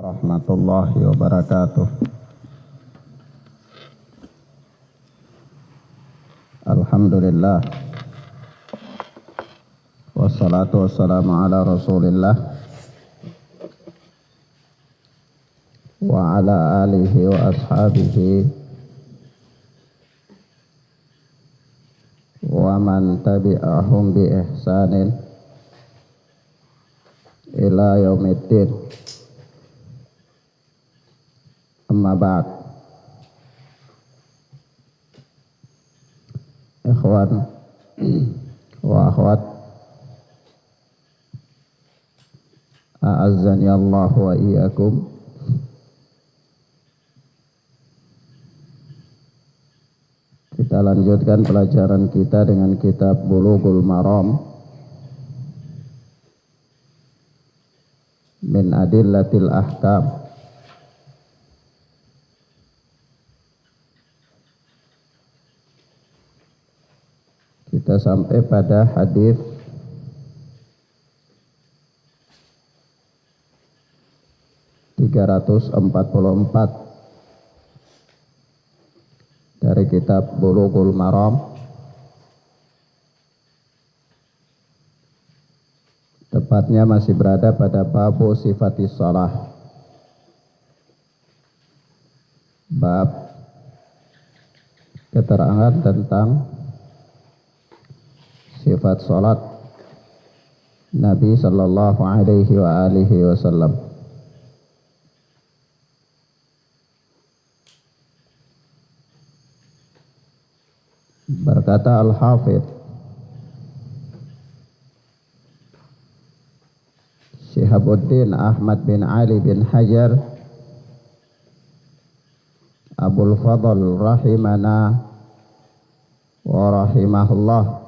Warahmatullahi wabarakatuh. Alhamdulillah. Wassalatu wassalamu ala Rasulillah wa ala alihi wa ashabihi wa man tabi'ahum bi ihsanin ila yaumiddin. Amma ba'd. Ikhwan wa akhwat, a'azzani Allah wa iyyakum. Kita lanjutkan pelajaran kita dengan kitab Bulughul Maram min Adillatil Ahkam. Kita sampai pada hadis 344 dari kitab Bulughul Maram. Tepatnya masih berada pada babu sifatis shalah. Bab keterangan tentang sifat salat Nabi sallallahu alaihi wa alihi wasallam. Berkata Al-Hafidh Syihabuddin Ahmad bin Ali bin Hajar Abul Fadl rahimana wa rahimahullah,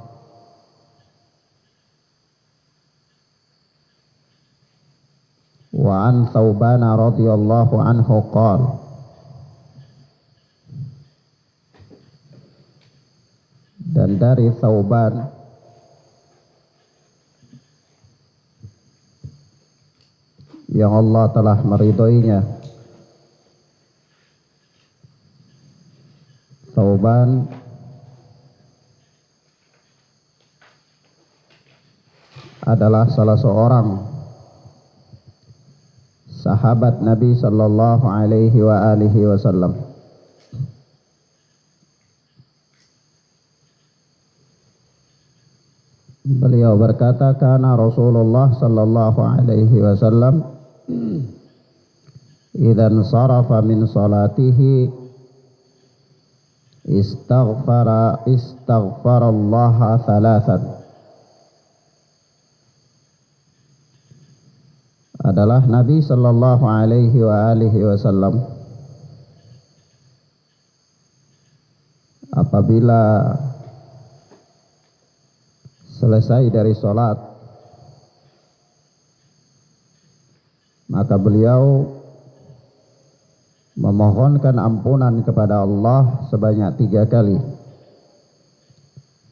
wa an Thauban radhiyallahu anhu qala, dan dari Thauban yang Allah telah meridhoinya. Thauban adalah salah seorang sahabat Nabi sallallahu alaihi wa alihi wasallam. Beliau berkata, kana Rasulullah sallallahu alaihi wasallam idzan sarafa min salatihi istaghfara Allah thalathan. Adalah Nabi sallallahu alaihi wa alihi wasallam apabila selesai dari sholat, maka beliau memohonkan ampunan kepada Allah sebanyak 3 kali,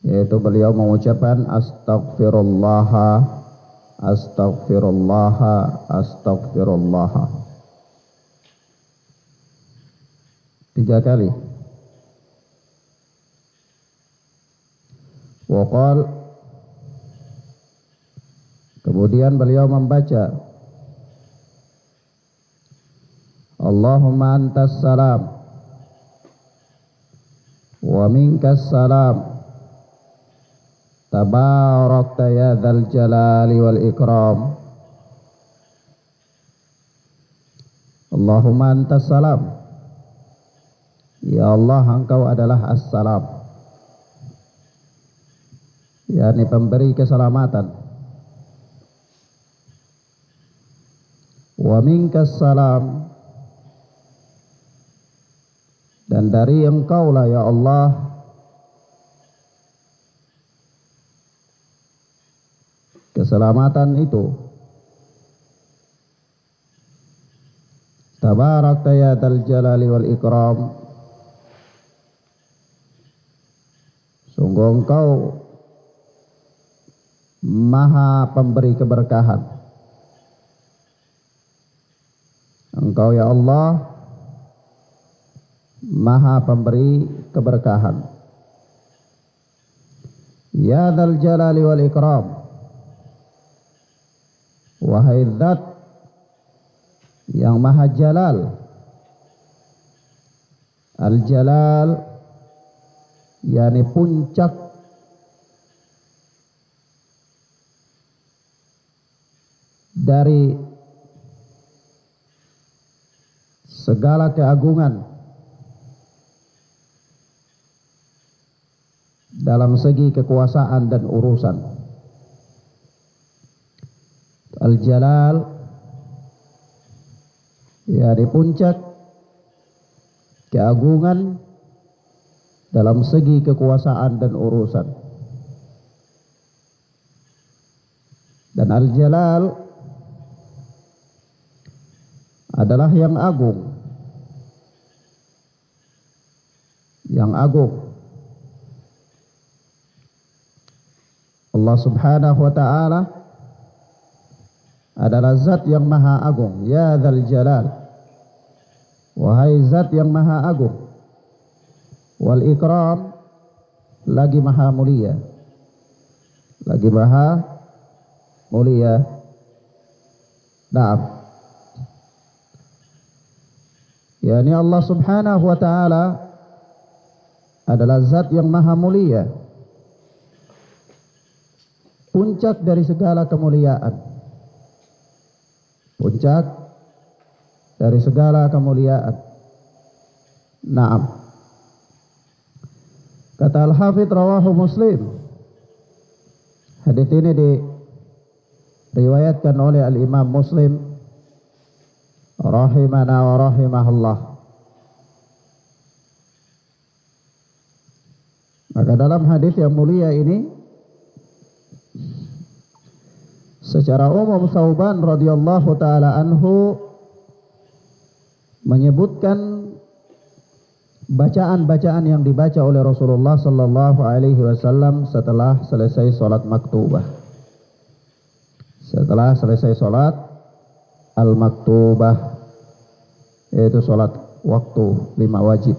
yaitu beliau mengucapkan astaghfirullah, astaghfirullah, astaghfirullah 3 kali. Waqal, kemudian beliau membaca Allahumma antas salam wa minkas salam tabarakta ya dzal jalali wal ikram. Allahumma antas salam, ya Allah engkau adalah as-salam, yakni pemberi keselamatan. Wa minkas salam, dan dari engkaulah ya Allah keselamatan itu. Tabarakta ya dzal jalali wal ikram, sungguh engkau maha pemberi keberkahan, Engkau ya Allah Maha pemberi keberkahan. Ya Dzal Jalali wal Ikram, wahai Zat yang Maha Jalal. Al-Jalal yakni puncak dari segala keagungan dalam segi kekuasaan dan urusan. Al-Jalal ya di puncak keagungan dalam segi kekuasaan dan urusan. Dan Al-Jalal adalah yang agung, yang agung. Allah Subhanahu wa ta'ala adalah zat yang maha agung. Ya Dzal Jalal, wahai zat yang maha agung. Wal Ikram, lagi maha mulia, lagi maha mulia. Naam. Yani Allah Subhanahu wa ta'ala adalah zat yang maha mulia, puncak dari segala kemuliaan, puncak dari segala kemuliaan. Naam. Kata Al-Hafidz rawahu Muslim. Hadis ini diriwayatkan oleh Al-Imam Muslim rahimana wa rahimahullah. Maka dalam hadis yang mulia ini secara umum Tsauban radhiyallahu taala anhu menyebutkan bacaan-bacaan yang dibaca oleh Rasulullah sallallahu alaihi wasallam setelah selesai salat maktubah. Setelah selesai salat al-maktubah, yaitu salat waktu 5 wajib.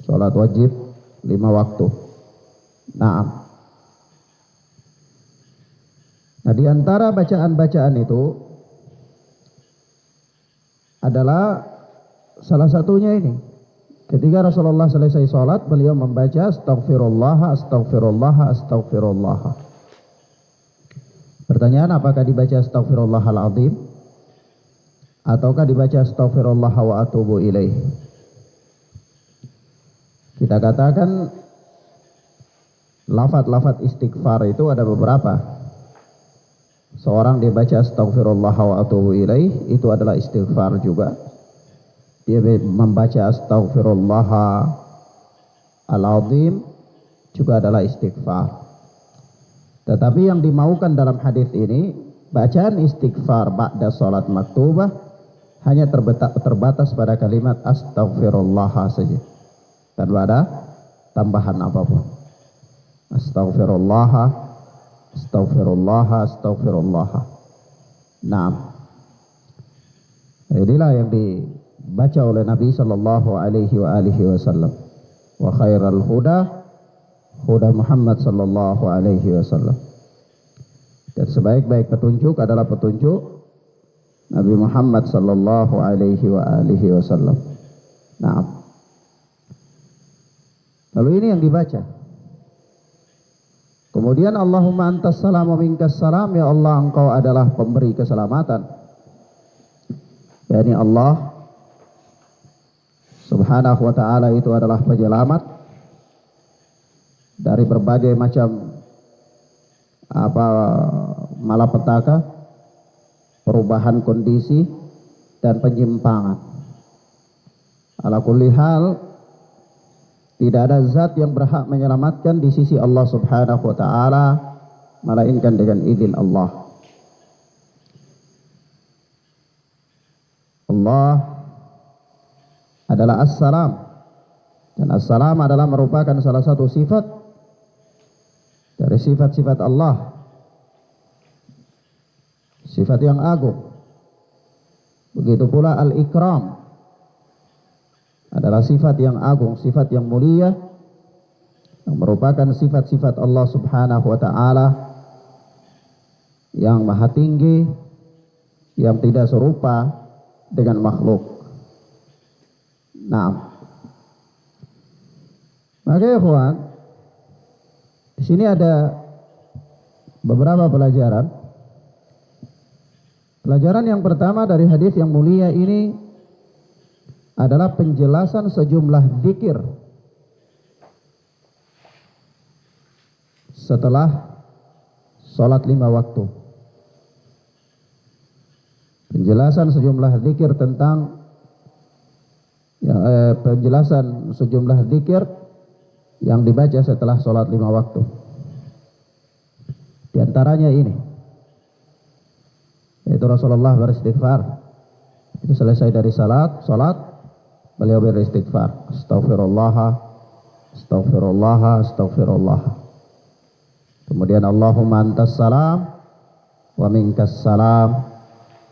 Salat wajib 5 waktu. Naam. Nah, di antara bacaan-bacaan itu adalah salah satunya ini. Ketika Rasulullah selesai sholat, beliau membaca astaghfirullah, astaghfirullah, astaghfirullah. Pertanyaan, apakah dibaca astaghfirullahal azim ataukah dibaca astaghfirullah wa atubu ilaih? Kita katakan lafaz-lafaz istighfar itu ada beberapa. Seorang dia baca astaghfirullah wa atubu ilaih, itu adalah istighfar juga. Dia membaca astaghfirullah al-azim juga adalah istighfar. Tetapi yang dimaukan dalam hadis ini, bacaan istighfar ba'da salat maktubah hanya terbatas pada kalimat astaghfirullah saja, tanpa ada tambahan apapun. Astaghfirullah, astaghfirullah, astaghfirullah. Naam. Inilah yang dibaca oleh Nabi sallallahu alaihi wasallam. Wa khairal huda huda Muhammad sallallahu alaihi wasallam. Dan sebaik-baik petunjuk adalah petunjuk Nabi Muhammad sallallahu alaihi wasallam. Naam. Lalu ini yang dibaca. Kemudian Allahumma antas salam wa minkas salam, ya Allah engkau adalah pemberi keselamatan. Yani Allah Subhanahu wa ta'ala itu adalah penyelamat dari berbagai macam malapetaka, perubahan kondisi dan penyimpangan. Ala kulli hal, tidak ada zat yang berhak menyelamatkan di sisi Allah Subhanahu wa ta'ala melainkan dengan izin Allah. Allah adalah As-Salam, dan As-Salam adalah merupakan salah satu sifat dari sifat-sifat Allah, sifat yang agung. Begitu pula al-ikram adalah sifat yang agung, sifat yang mulia, yang merupakan sifat-sifat Allah Subhanahu wa ta'ala yang maha tinggi, yang tidak serupa dengan makhluk. Nah, maka ya ikhwan, di sini ada beberapa pelajaran. Pelajaran yang pertama dari hadis yang mulia ini adalah penjelasan sejumlah dzikir setelah sholat 5 waktu. Penjelasan sejumlah dzikir tentang penjelasan sejumlah dzikir yang dibaca setelah sholat 5 waktu. Di antaranya ini, yaitu Rasulullah beristighfar. Itu selesai dari sholat, beliau beristighfar. Astaghfirullah, astaghfirullah, astaghfirullah. Kemudian Allahumma antas salam wa minkas salam,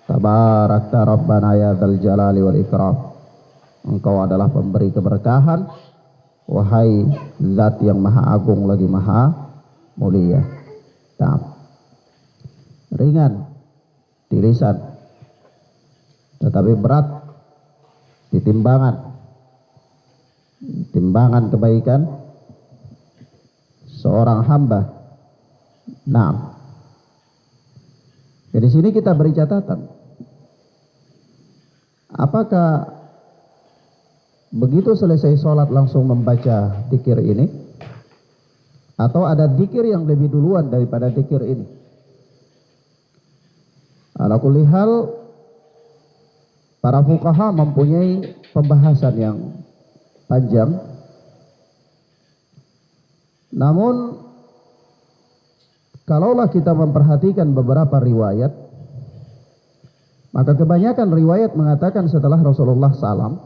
tabarakta rabbana ya dzal jalali wal ikram. Engkau adalah pemberi keberkahan, wahai zat yang maha agung lagi maha mulia. Nah, ringan di lisan, tetapi berat di timbangan kebaikan seorang hamba. Nah, di sini kita beri catatan. Apakah begitu selesai sholat langsung membaca dzikir ini, atau ada dzikir yang lebih duluan daripada dzikir ini? Ala kulli hal, para fuqaha mempunyai pembahasan yang panjang. Namun kalaulah kita memperhatikan beberapa riwayat, maka kebanyakan riwayat mengatakan setelah Rasulullah salam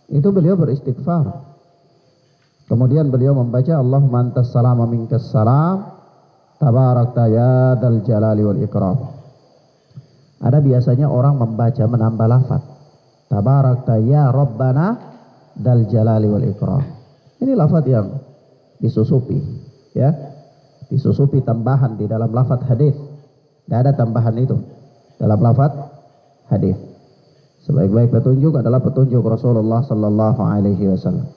itu beliau beristighfar. Kemudian beliau membaca Allahumma antas salam wa minkas salam, tabarakta ya dzal jalali wal ikram. Ada biasanya orang membaca menambah lafaz tabarakta ya rabbana dzal jalali wal ikram. Ini lafaz yang disusupi, ya. Disusupi tambahan di dalam lafaz hadis. Tidak ada tambahan itu dalam lafaz hadis. Sebaik-baik petunjuk adalah petunjuk Rasulullah sallallahu alaihi wasallam.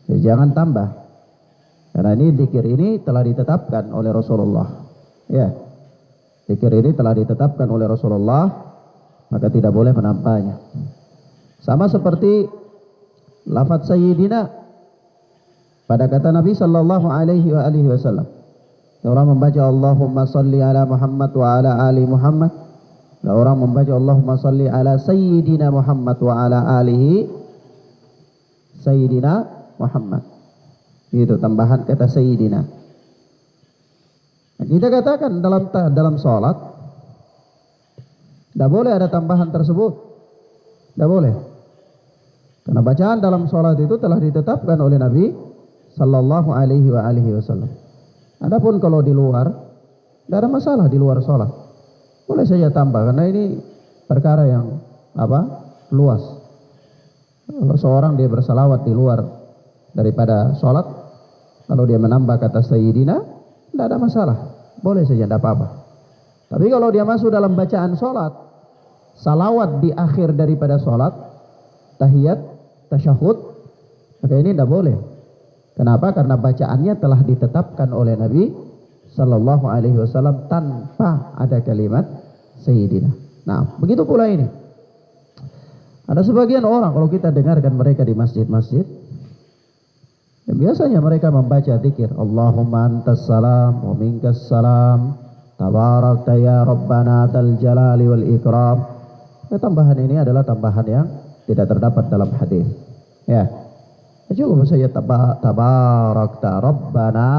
Ya, jangan tambah. Karena ini zikir ini telah ditetapkan oleh Rasulullah. Ya. Zikir ini telah ditetapkan oleh Rasulullah, maka tidak boleh menambahnya. Sama seperti lafaz sayyidina pada kata Nabi sallallahu alaihi wasallam. Orang membaca Allahumma salli ala Muhammad wa ala ali Muhammad. Orang membaca Allahumma salli ala sayyidina Muhammad wa ala alihi sayyidina Muhammad. Itu tambahan kata sayyidina. Kita katakan dalam sholat tidak boleh ada tambahan tersebut. Tidak boleh. Karena bacaan dalam sholat itu telah ditetapkan oleh Nabi sallallahu alaihi wasallam. Adapun kalau di luar, tidak ada masalah di luar sholat. Boleh saja tambah, karena ini perkara yang luas. Kalau seorang dia bersalawat di luar daripada sholat, kalau dia menambah kata sayyidina, tidak ada masalah. Boleh saja, tidak apa-apa. Tapi kalau dia masuk dalam bacaan sholat, salawat di akhir daripada sholat, tahiyat, tasyahud, maka ini tidak boleh. Kenapa? Karena bacaannya telah ditetapkan oleh Nabi sallallahu alaihi wasallam tanpa ada kalimat sayyidina. Nah, begitu pula ini. Ada sebagian orang kalau kita dengarkan mereka di masjid-masjid, biasanya mereka membaca zikir Allahumma antas salam wa minkas salam, tabarakta ya rabbana dzal jalali wal ikram. Tambahan ini adalah tambahan yang tidak terdapat dalam hadis. Ya. Cukup saja tabarakta rabbana,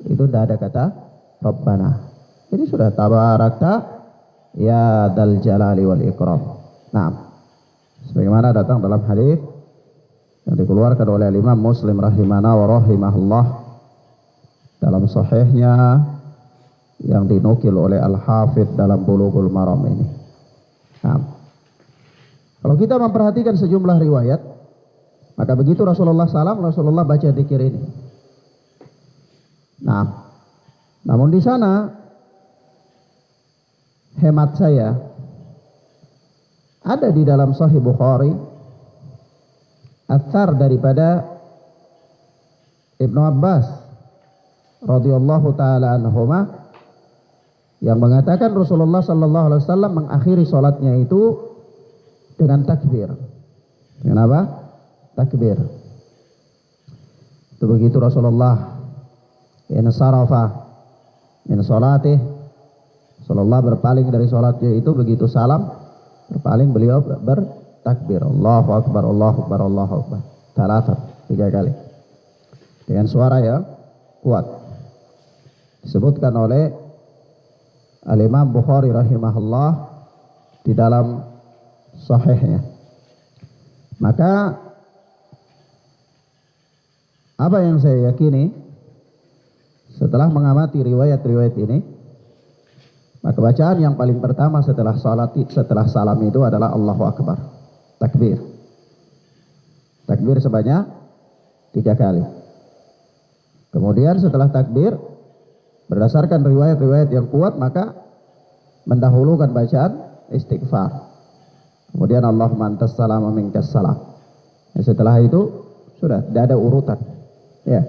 itu tidak ada kata rabbana. Ini sudah tabarakta ya dzal jalali wal ikram. Nah, sebagaimana datang dalam hadis yang dikeluarkan oleh Imam Muslim rahimana wa rahimahullah dalam sahihnya yang dinukil oleh Al-Hafidh dalam Bulughul Maram ini. Nah, kalau kita memperhatikan sejumlah riwayat, maka begitu Rasulullah salam, Rasulullah baca dzikir ini. Nah, namun di sana hemat saya ada di dalam Sahih Bukhari atsar daripada Ibnu Abbas radhiyallahu taala anhuma yang mengatakan Rasulullah sallallahu alaihi wasallam mengakhiri salatnya itu dengan takbir. Dengan apa? Takbir. Itu begitu Rasulullah insarafa min salatih, Rasulullah berpaling dari salatnya itu, begitu salam berpaling beliau bertakbir, Allahu akbar, Allahu akbar, Allahu akbar, 3 kali dengan suara yang kuat. Disebutkan oleh Al-Imam Bukhari rahimahullah di dalam sahihnya. Maka apa yang saya yakini setelah mengamati riwayat-riwayat ini, maka bacaan yang paling pertama setelah salam itu adalah Allahu Akbar, takbir. Takbir sebanyak 3 kali. Kemudian setelah takbir, berdasarkan riwayat-riwayat yang kuat, maka mendahulukan bacaan istighfar. Kemudian Allahumma antas salam wa minkas salam. Setelah itu sudah tidak ada urutan. Ya.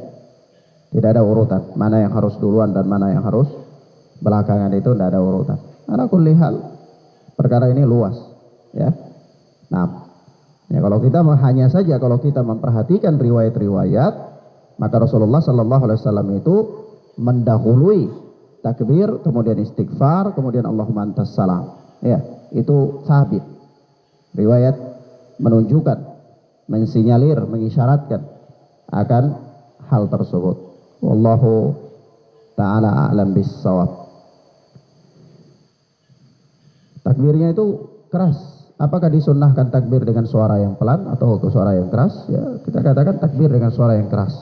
Tidak ada urutan. Mana yang harus duluan dan mana yang harus belakangan, itu tidak ada urutan. Ala kulli hal, perkara ini luas. Ya. Nah, ya kalau kita hanya saja kalau kita memperhatikan riwayat-riwayat, maka Rasulullah sallallahu alaihi wasallam itu mendahului takbir, kemudian istighfar, kemudian Allahumma antas salam. Ya, itu sabit. Riwayat menunjukkan, mensinyalir, mengisyaratkan akan hal tersebut. Wallahu ta'ala a'lam bis-shawab. Takbirnya itu keras. Apakah disunnahkan takbir dengan suara yang pelan atau ke suara yang keras? Ya, kita katakan takbir dengan suara yang keras.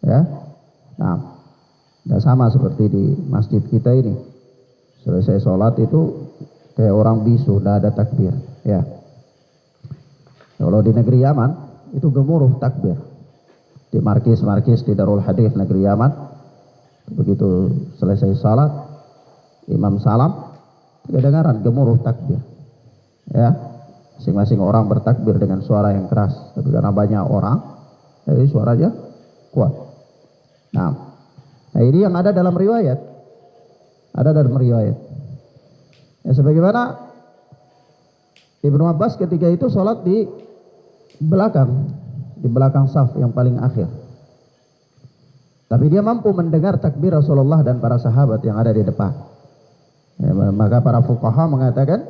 Ya. Nah, tidak sama seperti di masjid kita ini. Selesai sholat itu kayak orang bisu, tidak ada takbir. Ya. Kalau di negeri Yaman itu gemuruh takbir. Di markis-markis di Darul Hadith negeri Yaman, begitu selesai salat, imam salam, kedengaran gemuruh takbir. Ya, masing-masing orang bertakbir dengan suara yang keras. Tapi karena banyak orang, jadi suaranya kuat. Nah, ini yang ada dalam riwayat. Ada dalam riwayat. Ya, sebagaimana Ibnu Abbas ketika itu sholat di belakang saf yang paling akhir. Tapi dia mampu mendengar takbir Rasulullah dan para sahabat yang ada di depan. Ya, maka para fuqaha mengatakan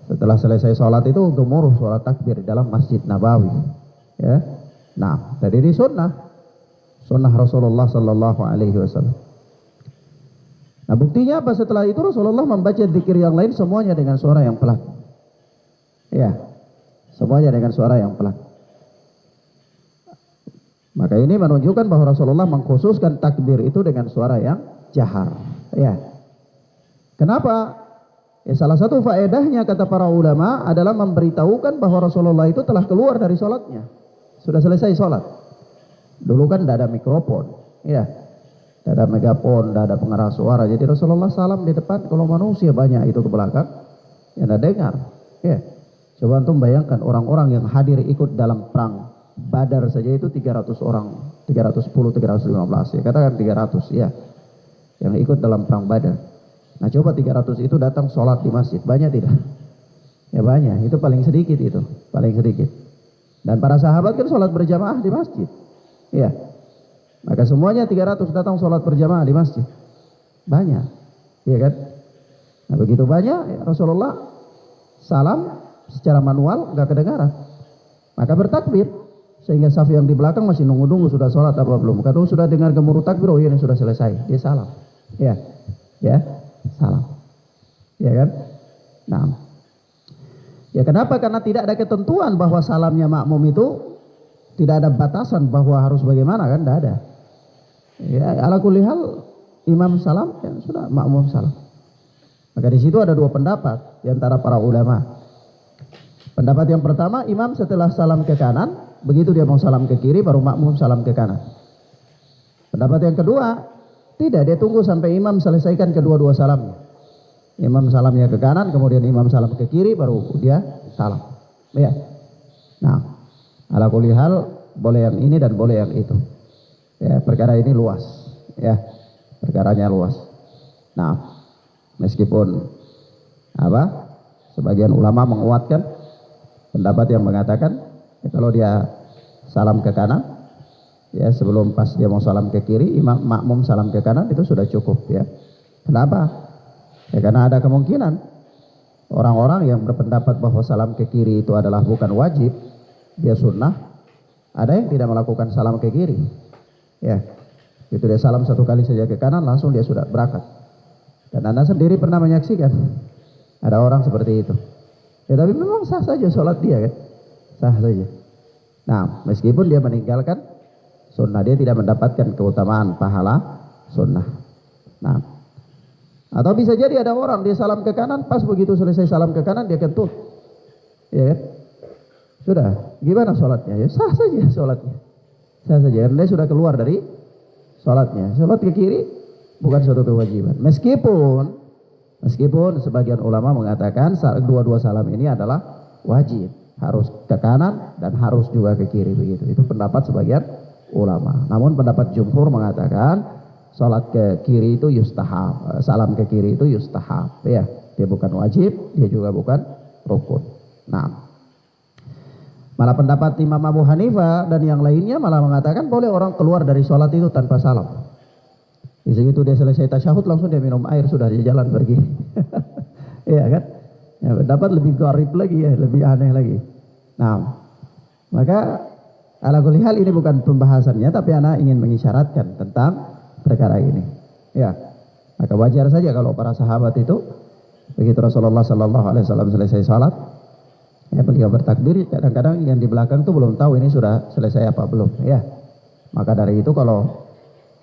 setelah selesai sholat itu gemuruh suara takbir di dalam Masjid Nabawi. Ya. Nah, jadi ini sunnah Rasulullah sallallahu alaihi wasallam. Nah, buktinya apa? Setelah itu Rasulullah membaca zikir yang lain semuanya dengan suara yang pelan. Ya, semuanya dengan suara yang pelan. Maka ini menunjukkan bahwa Rasulullah mengkhususkan takbir itu dengan suara yang jahar. Ya. Kenapa? Ya, salah satu faedahnya kata para ulama adalah memberitahukan bahwa Rasulullah itu telah keluar dari sholatnya. Sudah selesai sholat. Dulu kan tidak ada mikrofon. Ya. Tidak ada megafon, tidak ada pengeras suara. Jadi Rasulullah salam di depan, kalau manusia banyak itu ke belakang, ya tidak dengar. Ya. Coba antum bayangkan orang-orang yang hadir ikut dalam perang Badar saja itu 300 orang, 310, 315, ya katakan 300 ya, yang ikut dalam perang Badar. Nah coba 300 itu datang sholat di masjid, banyak tidak? Ya banyak, itu paling sedikit itu, paling sedikit. Dan para sahabat kan sholat berjamaah di masjid, ya. Maka semuanya 300 datang sholat berjamaah di masjid, banyak, ya kan? Nah begitu banyak, ya, Rasulullah salam secara manual nggak kedengaran, maka bertakbir. Sehingga saf yang di belakang masih nunggu-nunggu sudah sholat apa belum. Kalau sudah dengar gemuruh takbir, oh iya ini sudah selesai. Dia salam. Ya, ya, salam. Ya kan? Nah, ya kenapa? Karena tidak ada ketentuan bahwa salamnya makmum itu tidak ada batasan bahwa harus bagaimana kan? Tidak ada. Ya, ala kulli hal imam salam, ya sudah makmum salam. Maka di situ ada dua pendapat di antara para ulama. Pendapat yang pertama, imam setelah salam ke kanan, begitu dia mau salam ke kiri baru makmum salam ke kanan. Pendapat yang kedua, tidak, dia tunggu sampai imam selesaikan kedua-dua salamnya. Imam salamnya ke kanan, kemudian imam salam ke kiri, baru dia salam. Ya. Nah, ala kulli hal boleh yang ini dan boleh yang itu. Ya, perkara ini luas. Ya, perkaranya luas. Nah, meskipun sebagian ulama menguatkan pendapat yang mengatakan ya, kalau dia salam ke kanan, ya sebelum pas dia mau salam ke kiri, imam makmum salam ke kanan itu sudah cukup ya. Kenapa? Ya karena ada kemungkinan orang-orang yang berpendapat bahwa salam ke kiri itu adalah bukan wajib, dia sunnah, ada yang tidak melakukan salam ke kiri. Ya, itu dia salam satu kali saja ke kanan, langsung dia sudah berangkat. Dan Anda sendiri pernah menyaksikan ada orang seperti itu. Ya tapi memang sah saja sholat dia kan, sah saja. Nah, meskipun dia meninggalkan sunnah, dia tidak mendapatkan keutamaan pahala sunnah. Nah, atau bisa jadi ada orang dia salam ke kanan, pas begitu selesai salam ke kanan dia kentut, ya kan? Sudah, gimana sholatnya? Ya sah saja sholatnya, sah saja. Dia sudah keluar dari sholatnya. Sholat ke kiri bukan suatu kewajiban. Meskipun sebagian ulama mengatakan dua-dua salam ini adalah wajib, harus ke kanan dan harus juga ke kiri begitu. Itu pendapat sebagian ulama. Namun pendapat jumhur mengatakan salat ke kiri itu yustahab, salam ke kiri itu yustahab, ya. Dia bukan wajib, dia juga bukan rukun. Nah, malah pendapat Imam Abu Hanifah dan yang lainnya malah mengatakan boleh orang keluar dari salat itu tanpa salam. Di situ dia selesai tasyahud langsung dia minum air, sudah dia jalan pergi. Iya kan? Ya, pendapat lebih gharib lagi ya, lebih aneh lagi. Nah, maka ala kulli hal ini bukan pembahasannya, tapi ana ingin mengisyaratkan tentang perkara ini. Ya, maka wajar saja kalau para sahabat itu begitu Rasulullah Sallallahu Alaihi Wasallam selesai salat, ya beliau bertakbir. Kadang-kadang yang di belakang tuh belum tahu ini sudah selesai apa belum. Ya, maka dari itu kalau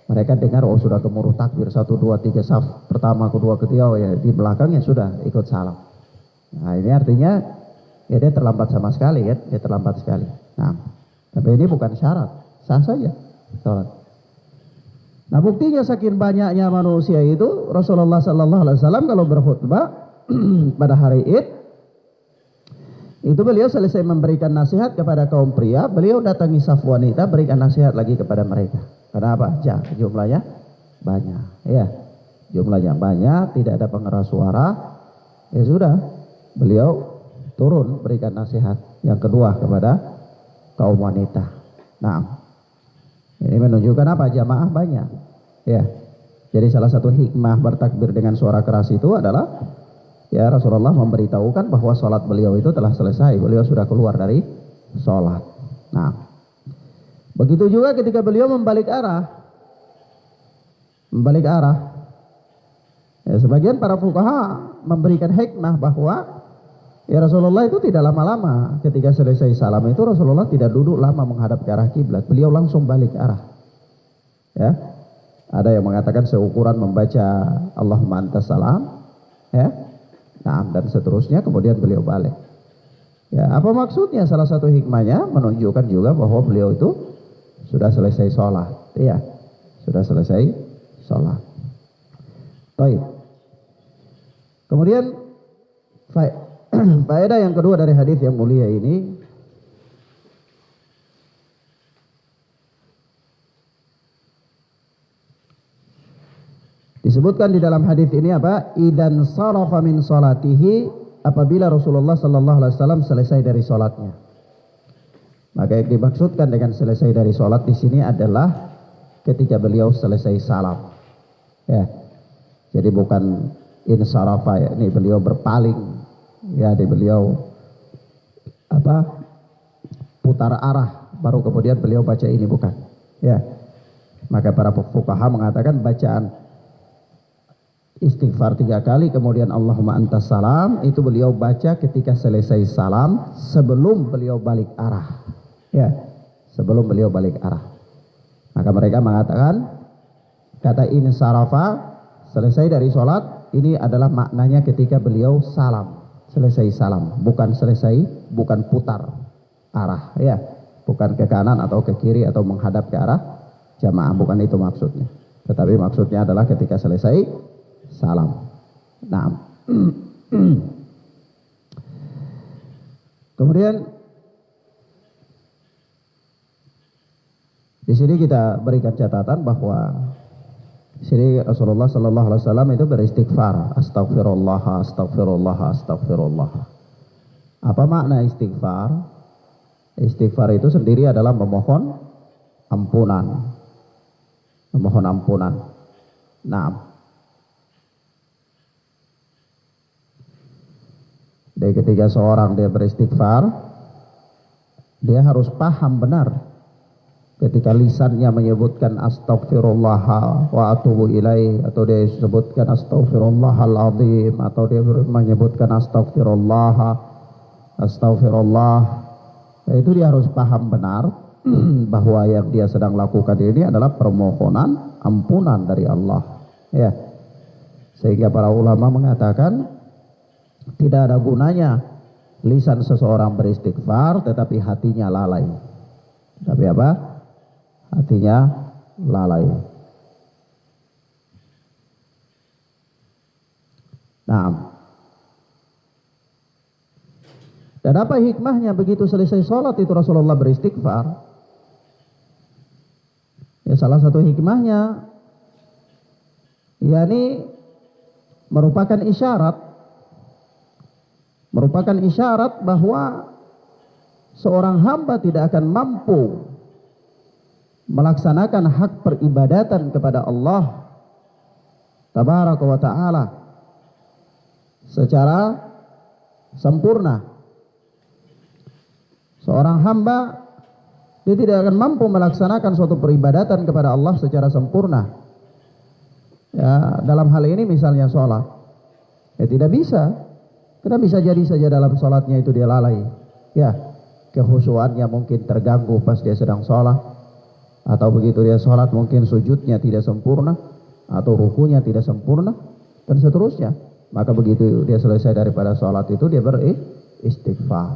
mereka dengar oh sudah gemuruh takbir 1, 2, 3 saf pertama, kedua, ketiga, oh ya di belakangnya sudah ikut salam. Nah ini artinya ya dia terlambat sama sekali kan, dia terlambat sekali. Nah, tapi ini bukan syarat, sah saja salat. Nah buktinya saking banyaknya manusia itu Rasulullah Sallallahu Alaihi Wasallam kalau berkhutbah pada hari Id itu beliau selesai memberikan nasihat kepada kaum pria, beliau datangi saf wanita berikan nasihat lagi kepada mereka. Kenapa? Jumlahnya banyak, ya jumlahnya banyak, tidak ada pengeras suara, ya sudah beliau turun berikan nasihat yang kedua kepada kaum wanita. Nah, ini menunjukkan apa? Jamaah banyak. Ya. Jadi salah satu hikmah bertakbir dengan suara keras itu adalah ya Rasulullah memberitahukan bahwa sholat beliau itu telah selesai. Beliau sudah keluar dari sholat. Nah, begitu juga ketika beliau membalik arah. Membalik arah. Ya, sebagian para fuqaha memberikan hikmah bahwa ya Rasulullah itu tidak lama-lama ketika selesai salam itu Rasulullah tidak duduk lama menghadap ke arah kiblat, beliau langsung balik arah. Ya, ada yang mengatakan seukuran membaca Allahumma antas salam, ya, nah dan seterusnya kemudian beliau balik. Ya, apa maksudnya? Salah satu hikmahnya menunjukkan juga bahwa beliau itu sudah selesai sholat, ya, sudah selesai sholat. Baik. Kemudian faedah yang kedua dari hadis yang mulia ini, disebutkan di dalam hadis ini apa? Idan sarafa min salatihi, apabila Rasulullah Sallallahu Alaihi Wasallam selesai dari sholatnya. Maka yang dimaksudkan dengan selesai dari sholat di sini adalah ketika beliau selesai salam. Ya, jadi bukan insarafa, ya, ini beliau berpaling. Ya, di beliau apa putar arah baru kemudian beliau baca ini, bukan. Ya, maka para fuqaha mengatakan bacaan istighfar 3 kali kemudian Allahumma antas salam itu beliau baca ketika selesai salam sebelum beliau balik arah. Ya, sebelum beliau balik arah. Maka mereka mengatakan kata insarafa selesai dari sholat ini adalah maknanya ketika beliau salam, selesai salam, bukan putar arah ya, bukan ke kanan atau ke kiri atau menghadap ke arah jamaah, bukan itu maksudnya. Tetapi maksudnya adalah ketika selesai salam. Nah, kemudian di sini kita berikan catatan bahwa di sini Rasulullah Sallallahu Alaihi Wasallam itu beristighfar, astagfirullah, astagfirullah, astagfirullah. Apa makna istighfar? Istighfar itu sendiri adalah memohon ampunan, memohon ampunan. Nah, jadi ketika seorang dia beristighfar, dia harus paham benar ketika lisannya menyebutkan astagfirullah wa atubu ilaih, atau dia sebutkan astagfirullahaladzim, atau dia menyebutkan astagfirullah, itu dia harus paham benar bahwa yang dia sedang lakukan ini adalah permohonan ampunan dari Allah ya. Sehingga para ulama mengatakan tidak ada gunanya lisan seseorang beristighfar tetapi hatinya lalai. Tapi apa? Hatinya lalai. Nah, dan apa hikmahnya begitu selesai sholat itu Rasulullah beristighfar? Ya, salah satu hikmahnya yakni merupakan isyarat bahwa seorang hamba tidak akan mampu melaksanakan hak peribadatan kepada Allah Tabaraka wa Ta'ala secara sempurna. Seorang hamba dia tidak akan mampu melaksanakan suatu peribadatan kepada Allah secara sempurna. Ya, dalam hal ini misalnya sholat, ya tidak bisa. Karena bisa jadi saja dalam sholatnya itu dia lalai. Ya, kehusuannya mungkin terganggu pas dia sedang sholat, atau begitu dia sholat mungkin sujudnya tidak sempurna, atau rukunya tidak sempurna, dan seterusnya. Maka begitu dia selesai daripada sholat itu dia beristighfar.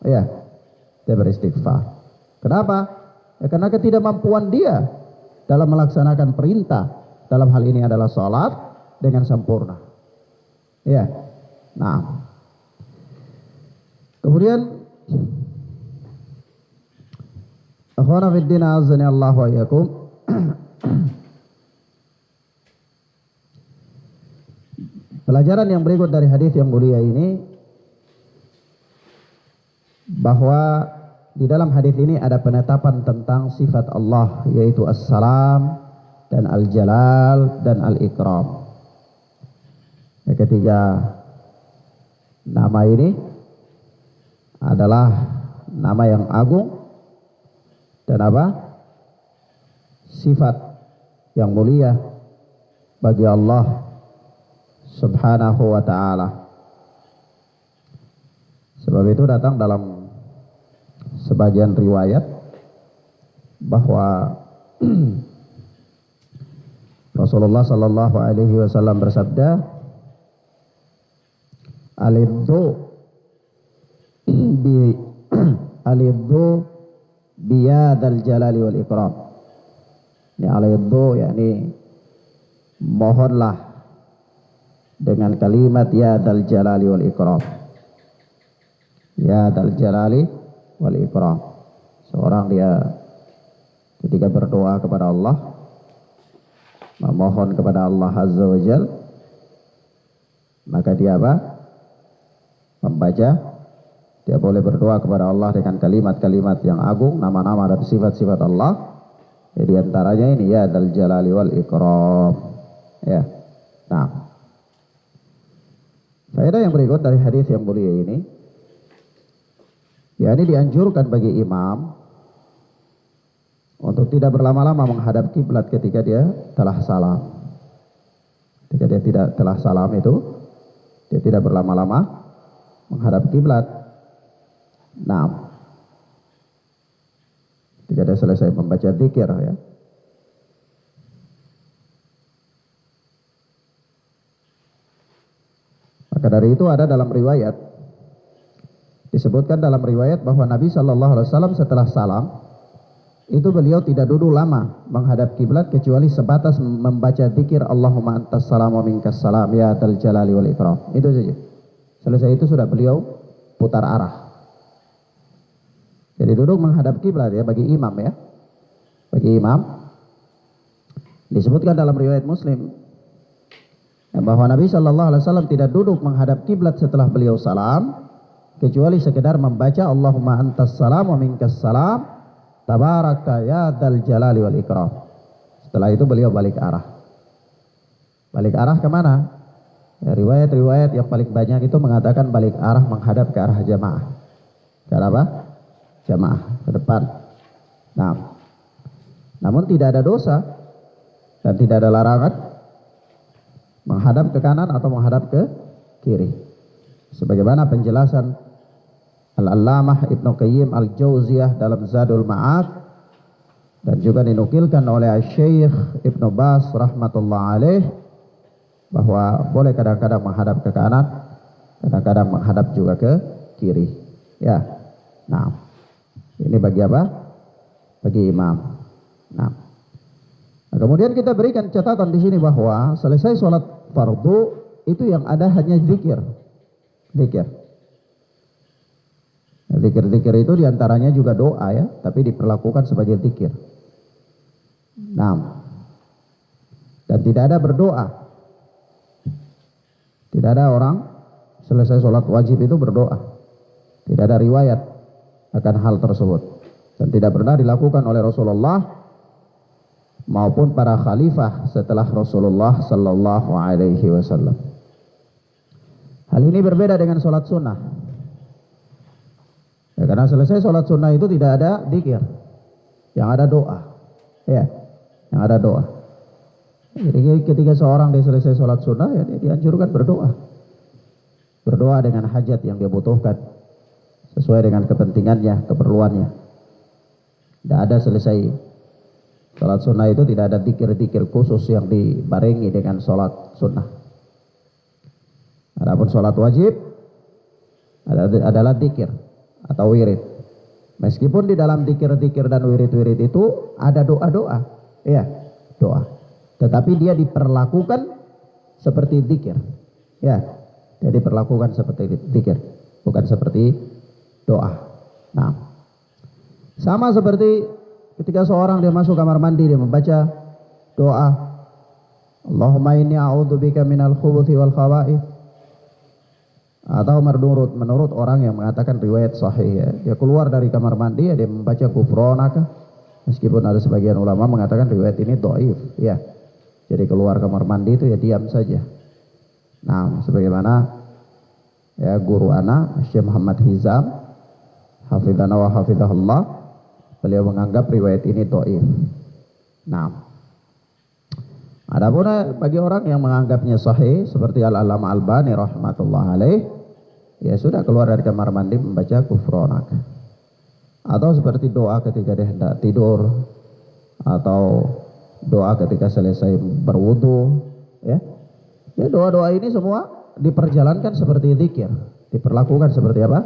Ya, dia beristighfar. Kenapa? Ya, karena ketidakmampuan dia dalam melaksanakan perintah, dalam hal ini adalah sholat, dengan sempurna. Ya, nah. Kemudian akhwana fiddin azani Allah wa iyyakum. Pelajaran yang berikut dari hadis yang mulia ini, bahwa di dalam hadis ini ada penetapan tentang sifat Allah, yaitu As-Salam dan Al-Jalal dan Al-Ikram. Yang ketiga nama ini adalah nama yang agung dan apa? Sifat yang mulia bagi Allah Subhanahu wa Ta'ala. Sebab itu datang dalam sebagian riwayat bahwa Rasulullah Sallallahu Alaihi Wasallam bersabda, alidhu biyadal jalali wal ikram. Ini alidhu yakni mohonlah dengan kalimat yadal jalali wal ikram. Yadal jalali wal ikram. Seorang dia ketika berdoa kepada Allah, memohon kepada Allah Azza wa Jal, maka dia apa? Membaca, dia boleh berdoa kepada Allah dengan kalimat-kalimat yang agung, nama-nama dan sifat-sifat Allah. Ya, di antaranya ini ya dal jalali wal ikram. Ya. Nah, faedah yang berikut dari hadis yang mulia ini, ya, ini dianjurkan bagi imam untuk tidak berlama-lama menghadap kiblat ketika dia telah salam. Ketika dia tidak telah salam itu, dia tidak berlama-lama menghadap kiblat. Nah, ketika dia selesai membaca zikir, ya, Maka dari itu ada dalam riwayat, disebutkan dalam riwayat bahwa Nabi Shallallahu Alaihi Wasallam setelah salam itu beliau tidak duduk lama menghadap kiblat kecuali sebatas membaca zikir Allahumma antas salam wa minkas salam ya dzal jalali wal ikram. Itu saja. Selesai itu sudah beliau putar arah. Jadi duduk menghadap kiblat ya bagi imam ya. Bagi imam disebutkan dalam riwayat Muslim bahwa Nabi Shallallahu Alaihi Wasallam tidak duduk menghadap kiblat setelah beliau salam kecuali sekedar membaca Allahumma antas salam wa minkas salam tabaraka ya dzal jalali wal ikram. Setelah itu beliau balik arah. Balik arah kemana? Ya, riwayat-riwayat yang paling banyak itu mengatakan balik arah menghadap ke arah jamaah. Ke arah apa? Jamaah, ke depan. Nah, namun tidak ada dosa dan tidak ada larangan menghadap ke kanan atau menghadap ke kiri. Sebagaimana penjelasan Al-Allamah Ibnu Qayyim Al-Jauziyah dalam Zadul Ma'ad dan juga dinukilkan oleh Syekh Ibnu Baz rahmatullah alaih bahwa boleh kadang-kadang menghadap ke kanan, kadang-kadang menghadap juga ke kiri. Ya. Nah, ini bagi apa? Bagi imam. Nah, kemudian kita berikan catatan di sini bahwa selesai sholat fardu itu yang ada hanya zikir. Zikir. Zikir-zikir itu diantaranya juga doa ya, tapi diperlakukan sebagai zikir. Nah, dan tidak ada berdoa. Tidak ada orang selesai sholat wajib itu berdoa. Tidak ada riwayat akan hal tersebut. Dan tidak pernah dilakukan oleh Rasulullah maupun para khalifah setelah Rasulullah sallallahu alaihi wasallam. Hal ini berbeda dengan sholat sunnah. Ya, karena selesai sholat sunnah itu tidak ada zikir, yang ada doa. Ya, yang ada doa. Jadi ketika seorang dia selesai sholat sunnah, ya dia dianjurkan berdoa. Berdoa dengan hajat yang dia butuhkan, sesuai dengan kepentingannya, keperluannya. Tidak ada selesai sholat sunnah itu tidak ada zikir-zikir khusus yang dibarengi dengan sholat sunnah. Adapun sholat wajib adalah zikir atau wirid. Meskipun di dalam zikir-zikir dan wirid-wirid itu ada doa-doa, ya doa. Tetapi dia diperlakukan seperti zikir, ya. Dia diperlakukan seperti zikir, bukan seperti doa. Nah, sama seperti ketika seorang dia masuk kamar mandi dia membaca doa Allahumma inni a'udzubika minal khubuthi wal khaba'ith. Atau menurut orang yang mengatakan riwayat sahih ya, dia keluar dari kamar mandi ya, dia membaca kufronaka, meskipun ada sebagian ulama mengatakan riwayat ini dhaif ya. Jadi keluar kamar mandi itu ya diam saja. Nah, sebagaimana ya guru ana Syekh Muhammad Hizam hafizana wa hafizahullah, beliau menganggap riwayat ini dhaif. Nah, adapun bagi orang yang menganggapnya sahih seperti Al-Allamah Albani rahmatullah alaih, ya sudah keluar dari kamar mandi membaca kufronak. Atau seperti doa ketika dia hendak tidur, atau doa ketika selesai berwudu, ya. Ya doa-doa ini semua diperjalankan seperti zikir, diperlakukan seperti apa?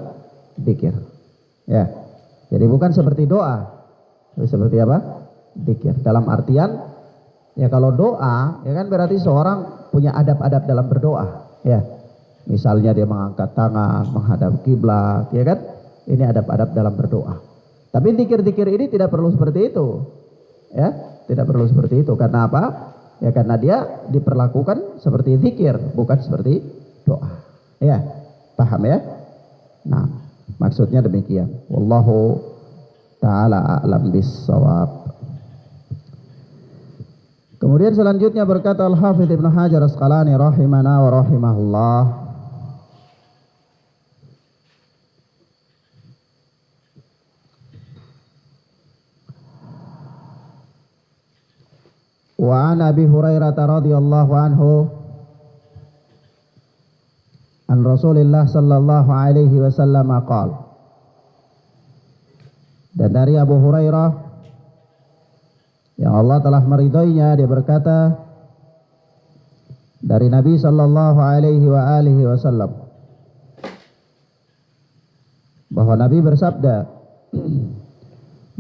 Zikir. Ya. Jadi bukan seperti doa, tapi seperti apa? Zikir. Dalam artian ya kalau doa, ya kan berarti seorang punya adab-adab dalam berdoa, ya. Misalnya dia mengangkat tangan, menghadap kiblat, ya kan? Ini adab-adab dalam berdoa. Tapi zikir-zikir ini tidak perlu seperti itu, ya. Tidak perlu seperti itu. Karena apa? Ya karena dia diperlakukan seperti zikir, bukan seperti doa. Ya, paham ya? Nah, maksudnya demikian. Wallahu ta'ala a'lam bis-shawab. Kemudian selanjutnya berkata Al-Hafidz Ibnu Hajar Asqalani rahimana wa rahimahullah, wa an Abi Hurairah radhiyallahu anhu an Rasulillah sallallahu alaihi wasallam qala, dan dari Abu Hurairah yang Allah telah meridhoinya, dia berkata dari Nabi sallallahu alaihi wa alihi wasallam bahwa Nabi bersabda,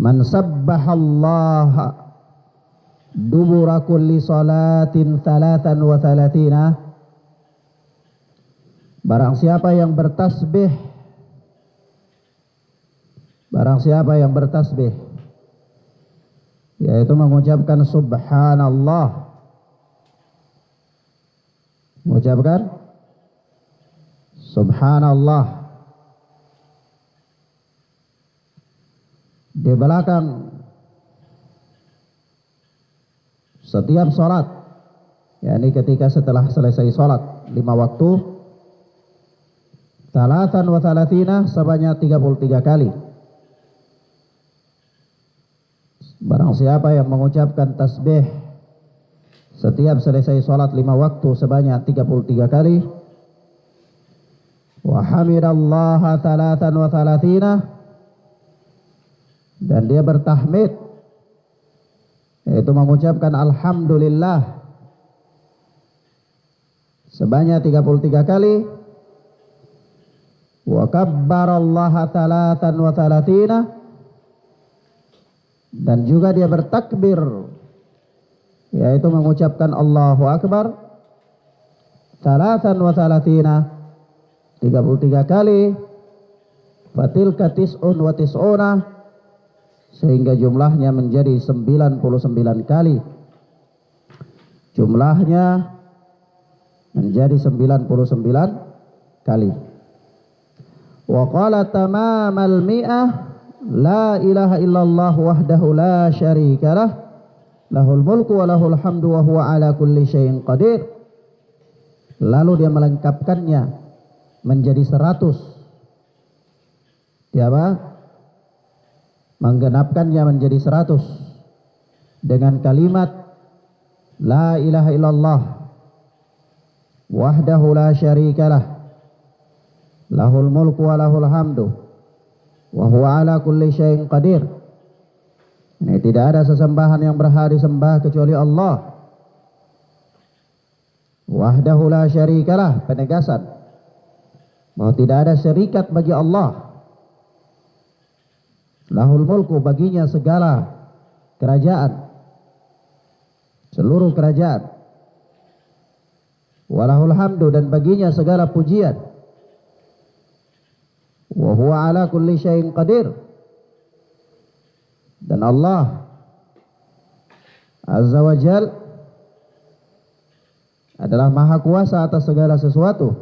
"Man sabbahallaha dubura kulli salatin 33." Barang siapa yang bertasbih, yaitu mengucapkan subhanallah, mengucapkan subhanallah di belakang setiap sholat, yakni ketika setelah selesai sholat 5 waktu, Talatan wa talatina, sebanyak 33 kali. Barang siapa yang mengucapkan tasbih setiap selesai sholat 5 waktu sebanyak 33 kali, wa hamidallaha talatan wa talatina, dan dia bertahmid, yaitu mengucapkan alhamdulillah sebanyak 33 kali, wa kabbarallaha talatan wa talatina, dan juga dia bertakbir, yaitu mengucapkan Allahu Akbar talatan wa talatina, 33 kali, fatilka tis'un wa tis'una, sehingga jumlahnya menjadi 99 kali. Jumlahnya menjadi 99 kali. Wa qala tamamal mi'ah, la ilaha illallah wahdahu la syarikalah, lahul mulku wa lahul hamdu wa huwa ala kulli syai'in qadir. Lalu dia melengkapkannya menjadi 100. Dia apa? Menggenapkannya menjadi 100 dengan kalimat la ilaha illallah wahdahu la syarikalah, lahul mulku wa lahul hamdu wa huwa ala kulli syai'in qadir. Ini tidak ada sesembahan yang berhak disembah kecuali Allah. Wahdahu la syarikalah, penegasan bahwa tidak ada syarikat bagi Allah. Lahul mulku, baginya segala kerajaan, seluruh kerajaan. Walahul hamdu, dan baginya segala pujian. Wa huwa ala kulli syai'in qadir, dan Allah Azza wa Jal adalah maha kuasa atas segala sesuatu.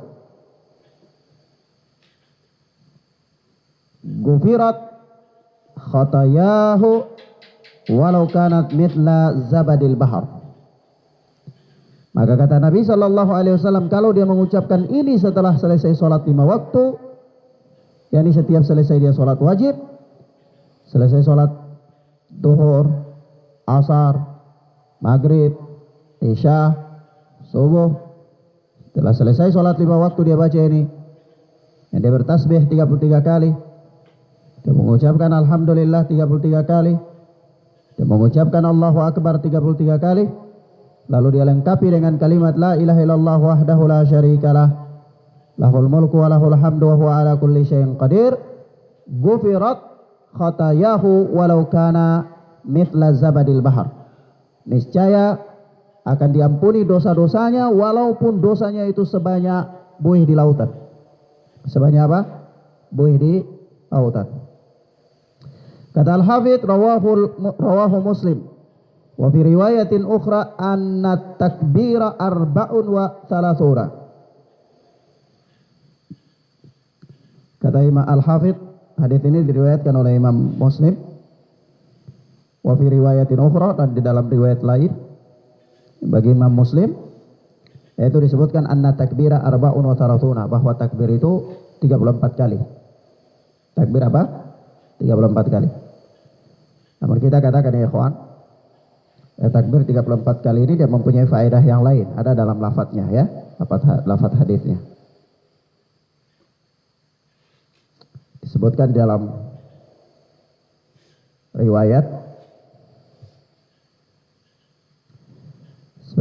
Gufirat khatayahu walau kanat mithla zabadil bahar. Maka kata Nabi SAW, kalau dia mengucapkan ini setelah selesai sholat 5 waktu, yakni setiap selesai dia sholat wajib, selesai sholat duhur, asar, maghrib, isya, subuh, setelah selesai sholat 5 waktu dia baca ini, dan dia bertasbih 33 kali, dia mengucapkan alhamdulillah 33 kali, dia mengucapkan Allahu Akbar 33 kali, lalu dia lengkapi dengan kalimat la ilaha illallah wahdahu la syarikalah, lahul mulku wa lahul hamdu wa huwa ala kulli syai'in qadir. Gufirat khatayahu walau kana mithla zabadil bahar. Niscaya akan diampuni dosa-dosanya walaupun dosanya itu sebanyak buih di lautan. Sebanyak apa? Buih di lautan. Kata Al-Hafidz, rawahu Muslim. Wa fi riwayatin ukhra anna takbira arba'un wa thalathura. Kata Imam Al-Hafidz, hadis ini diriwayatkan oleh Imam Muslim. Wa fi riwayatin ukhra, dan di dalam riwayat lain bagi Imam Muslim, yaitu disebutkan anna takbira arba'un wa thalathuna, bahwa takbir itu 34 kali. Takbir apa? 34 kali. Namun kita katakan ya ikhwan, takbir 34 kali ini dia mempunyai faedah yang lain, ada dalam lafadznya ya, lafadz hadisnya. Disebutkan dalam riwayat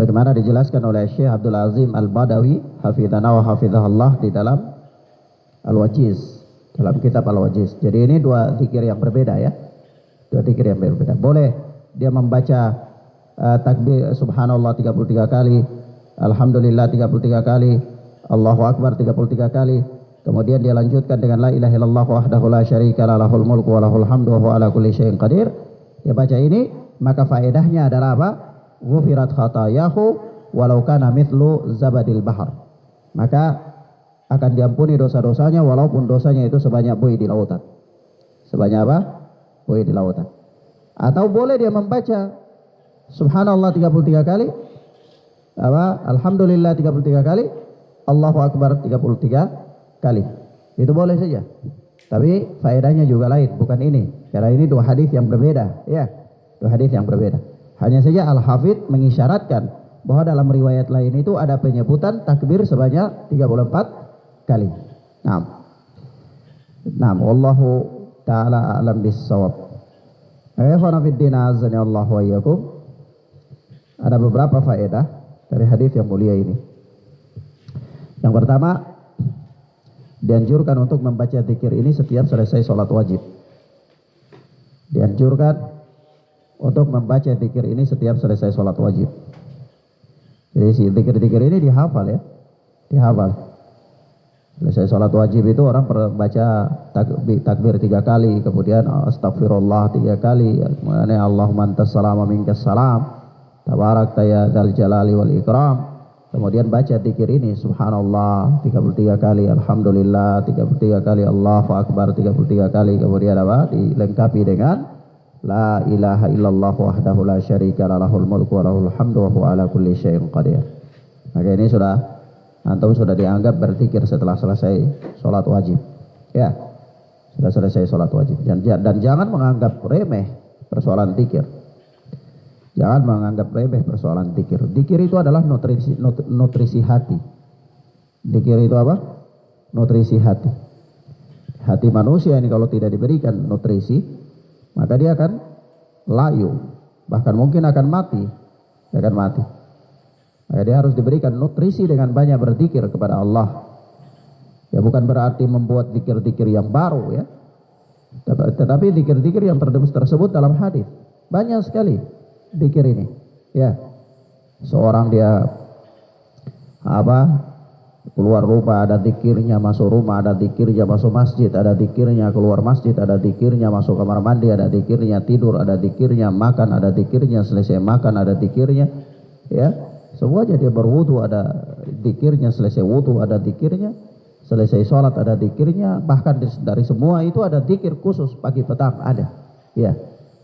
Sebagaimana dijelaskan oleh Syekh Abdul Azim Al-Badawi hafizana wa hafizahullah di dalam Al-Wajiz, dalam kitab Al-Wajiz. Jadi ini dua zikir yang berbeda ya. Dua zikir yang berbeda. Boleh dia membaca takbir subhanallah 33 kali, alhamdulillah 33 kali, Allahu akbar 33 kali. Kemudian dia lanjutkan dengan la ilaha illallah wahdahu la syarika lah lahul mulku wa lahul hamdu wa huwa ala kulli syai'in qadir. Dia baca ini, maka faedahnya adalah apa? Ghufirat khatayahu walau kana mithlu zabadil bahar. Maka akan diampuni dosa-dosanya walaupun dosanya itu sebanyak buih di lautan. Sebanyak apa? Buih di lautan. Atau boleh dia membaca subhanallah 33 kali, alhamdulillah 33 kali, Allahu akbar 33 kali. Itu boleh saja. Tapi faedahnya juga lain, bukan ini. Karena ini dua hadis yang berbeda, ya. Dua hadis yang berbeda. Hanya saja Al-Hafidz mengisyaratkan bahwa dalam riwayat lain itu ada penyebutan takbir sebanyak 34 kali. Naam, wallahu taala a'lam bis-shawab. Ikhwan fillah azza Allah wa iyyakum. Ada beberapa faedah dari hadis yang mulia ini. Yang pertama, dianjurkan untuk membaca zikir ini setiap selesai sholat wajib. Dianjurkan untuk membaca zikir ini setiap selesai sholat wajib. Jadi si zikir-zikir ini dihafal ya, dihafal. Selesai sholat wajib itu orang baca takbir 3 kali, kemudian astagfirullah 3 kali, kemudian Allahumma antas salam wa minkas salam, tabarakta ya dzal jalali wal ikram. Kemudian baca zikir ini subhanallah 33 kali, alhamdulillah 33 kali, Allahu akbar 33 kali. Kemudian apa? Dilengkapi dengan la ilaha illallah wahdahu la syarika lah lahul mulku wa lahul hamdu wa huwa ala kulli syai'in qadir. Maka ini antum sudah dianggap berzikir setelah selesai sholat wajib. Ya, sudah selesai sholat wajib. Dan jangan menganggap remeh persoalan zikir. Jangan menganggap remeh persoalan zikir. Zikir itu adalah nutrisi hati. Zikir itu apa? Nutrisi hati. Hati manusia ini kalau tidak diberikan nutrisi, maka dia akan layu, bahkan mungkin akan mati. Dia akan mati. Maka dia harus diberikan nutrisi dengan banyak berzikir kepada Allah. Ya bukan berarti membuat zikir-zikir yang baru ya. Tetapi zikir-zikir yang tersebut dalam hadis. Banyak sekali zikir ini. Ya. Seorang dia keluar rumah ada zikirnya, masuk rumah ada zikirnya, masuk masjid ada zikirnya, keluar masjid ada zikirnya, masuk kamar mandi ada zikirnya, tidur ada zikirnya, makan ada zikirnya, selesai makan ada zikirnya. Ya. Semuanya dia berwudu ada zikirnya, selesai wudu ada zikirnya, selesai sholat ada zikirnya, bahkan dari semua itu ada zikir khusus pagi petang ada. Ya.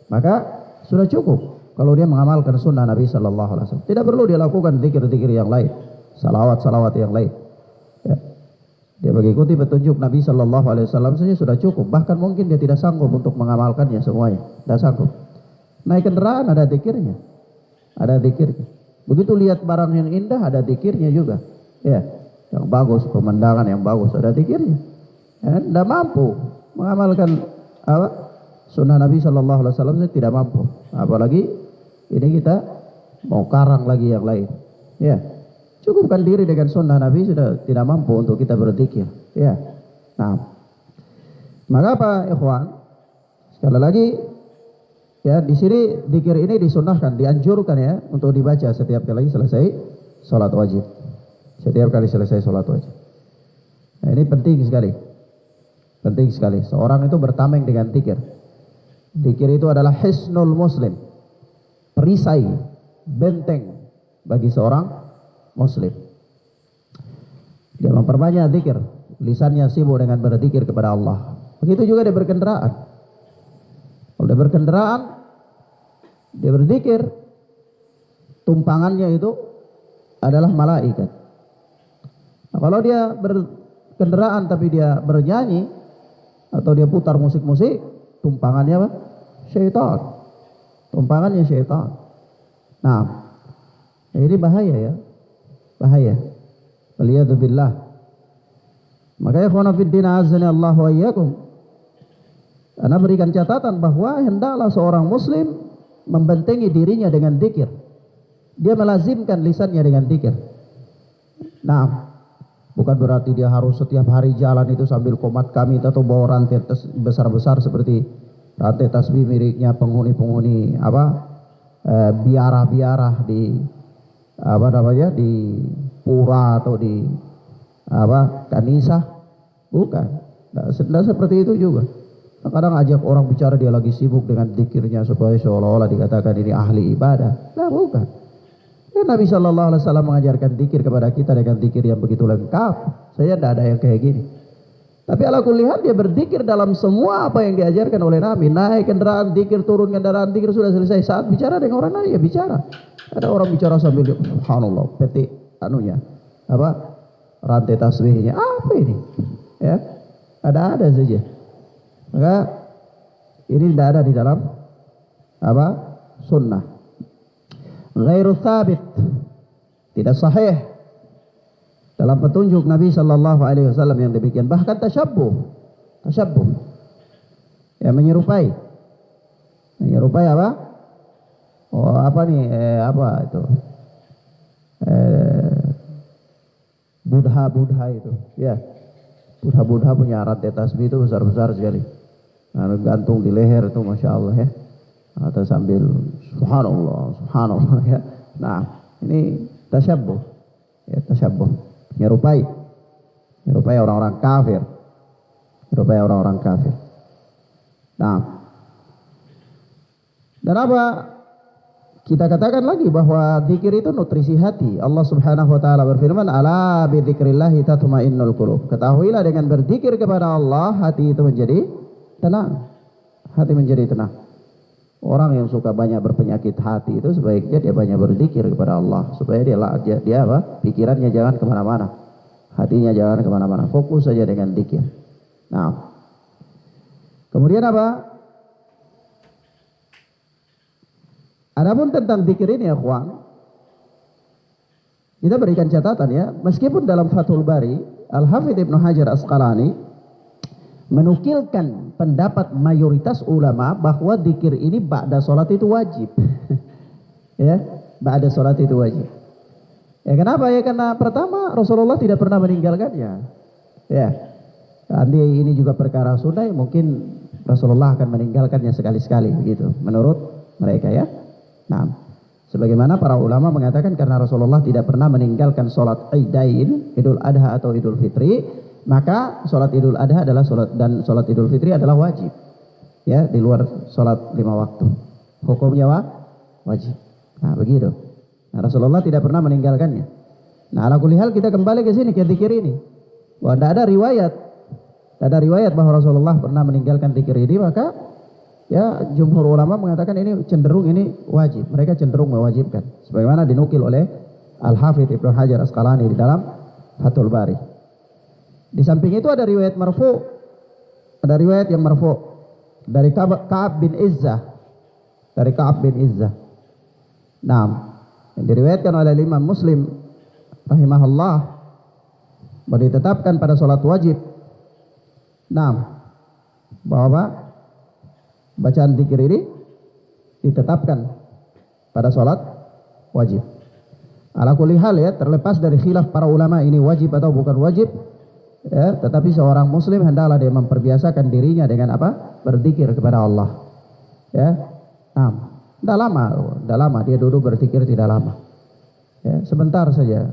Maka sudah cukup kalau dia mengamalkan sunnah Nabi Sallallahu Alaihi Wasallam. Tidak perlu dia lakukan zikir-zikir yang lain, salawat-salawat yang lain. Ya. Dia mengikuti petunjuk Nabi Sallallahu Alaihi Wasallam saja sudah cukup. Bahkan mungkin dia tidak sanggup untuk mengamalkannya semuanya. Tidak sanggup. Naik kendaraan ada zikirnya, ada zikirnya. Begitu lihat barang yang indah ada zikirnya juga. Ya, yang bagus, pemandangan yang bagus ada zikirnya. Ya, tidak mampu mengamalkan sunnah Nabi Sallallahu Alaihi Wasallam saya tidak mampu. Apalagi ini kita mau karang lagi yang lain. Ya, cukupkan diri dengan sunnah Nabi sudah tidak mampu untuk kita berzikir. Ya, nah, maka apa, ikhwan? Sekali lagi, ya di sini zikir ini disunnahkan, dianjurkan ya untuk dibaca setiap kali selesai sholat wajib. Setiap kali selesai sholat wajib. Nah, ini penting sekali. Penting sekali. Seorang itu bertameng dengan zikir. Zikir itu adalah hisnul muslim, perisai, benteng bagi seorang muslim. Dia memperbanyak zikir, lisannya sibuk dengan berzikir kepada Allah. Begitu juga dia berkendaraan. Kalau dia berkendaraan, dia berzikir, tumpangannya itu adalah malaikat. Nah, kalau dia berkendaraan tapi dia bernyanyi atau dia putar musik-musik, tumpangannya apa? Syaitan. Tumpangannya syaitan. Nah, ini bahaya ya. Bahaya. Waliyadzubillah. Makanya ikhwan fillah azza Allah wa iyyakum. Karena berikan catatan bahwa hendaklah seorang muslim membentengi dirinya dengan zikir. dia melazimkan lisannya dengan zikir. Nah, bukan berarti dia harus setiap hari jalan itu sambil komat kamit atau bawa rantai besar-besar seperti rantai tasbih miliknya penghuni-penghuni biara-biara di di pura atau di kanisa. Bukan. Tidak seperti itu juga. Kadang ajak orang bicara dia lagi sibuk dengan zikirnya supaya seolah-olah dikatakan ini ahli ibadah. Nah, bukan. Ya, Nabi Shallallahu Alaihi Wasallam mengajarkan zikir kepada kita dengan zikir yang begitu lengkap. Saya tidak ada yang kayak gini. Tapi ala kulli hal dia berzikir dalam semua apa yang diajarkan oleh Nabi. Naik kendaraan zikir, turun kendaraan zikir, sudah selesai. Saat bicara dengan orang lain ya bicara. Ada orang bicara sambil subhanallah, petik rantai tasbihnya. Apa ini? Ya, ada saja. Maka ini tidak ada di dalam sunnah. Ghairu thabit, tidak sahih dalam petunjuk Nabi Sallallahu Alaihi Wasallam yang demikian. Bahkan tasyabbuh, ya menyerupai apa? Oh apa nih? Itu? Buddha itu, ya. Buddha punya rantai tasbih itu besar-besar sekali. Nah, gantung di leher itu, masya Allah ya. Atau sambil subhanallah ya. Nah, ini tasyabbuh, ya tasyabbuh, menyerupai orang-orang kafir, Nah, dan apa kita katakan lagi bahwa zikir itu nutrisi hati. Allah Subhanahu wa taala berfirman, "Ala bi dzikrillah tatma'innul qulub." Ketahuilah dengan berzikir kepada Allah hati itu menjadi tenang. Orang yang suka banyak berpenyakit hati itu sebaiknya dia banyak berzikir kepada Allah supaya dia pikirannya jangan kemana-mana, hatinya jangan kemana-mana, fokus saja dengan zikir. Nah, kemudian apa? Adapun tentang zikir ini ya kawan, kita berikan catatan ya, meskipun dalam Fathul Bari Al-Hafidz Ibnu Hajar Asqalani menukilkan pendapat mayoritas ulama bahwa zikir ini ba'da sholat itu wajib. Ya, ba'da sholat itu wajib. Ya kenapa ya? Karena pertama Rasulullah tidak pernah meninggalkannya. Ya, nanti ini juga perkara sunnah, mungkin Rasulullah akan meninggalkannya sekali-sekali begitu menurut mereka ya. Nah, sebagaimana para ulama mengatakan karena Rasulullah tidak pernah meninggalkan sholat Idain, Idul Adha atau Idul Fitri, maka sholat Idul Adha adalah sholat Idul Fitri adalah wajib. Ya, di luar sholat 5 waktu. Hukumnya wajib. Nah, begitu. Nah, Rasulullah tidak pernah meninggalkannya. Nah, ala kulli hal kita kembali ke sini ke zikir ini. Bahwa tidak ada riwayat bahwa Rasulullah pernah meninggalkan zikir ini, maka ya jumhur ulama mengatakan ini cenderung ini wajib. Mereka cenderung mewajibkan. Sebagaimana dinukil oleh Al-Hafidz Ibnu Hajar Asqalani di dalam Fathul Bari. Di samping itu ada riwayat marfu, dari Ka'ab bin Izzah, Nah, yang diriwayatkan oleh Imam Muslim rahimahullah bahwa ditetapkan pada sholat wajib. Nah, bahwa bacaan zikir ini ditetapkan pada sholat wajib. Ala kulli hal ya, terlepas dari khilaf para ulama ini wajib atau bukan wajib. Ya, tetapi seorang muslim hendaklah dia memperbiasakan dirinya dengan apa? Berzikir kepada Allah. Ya. Nah, tidak lama dia duduk berzikir, tidak lama. Ya, sebentar saja.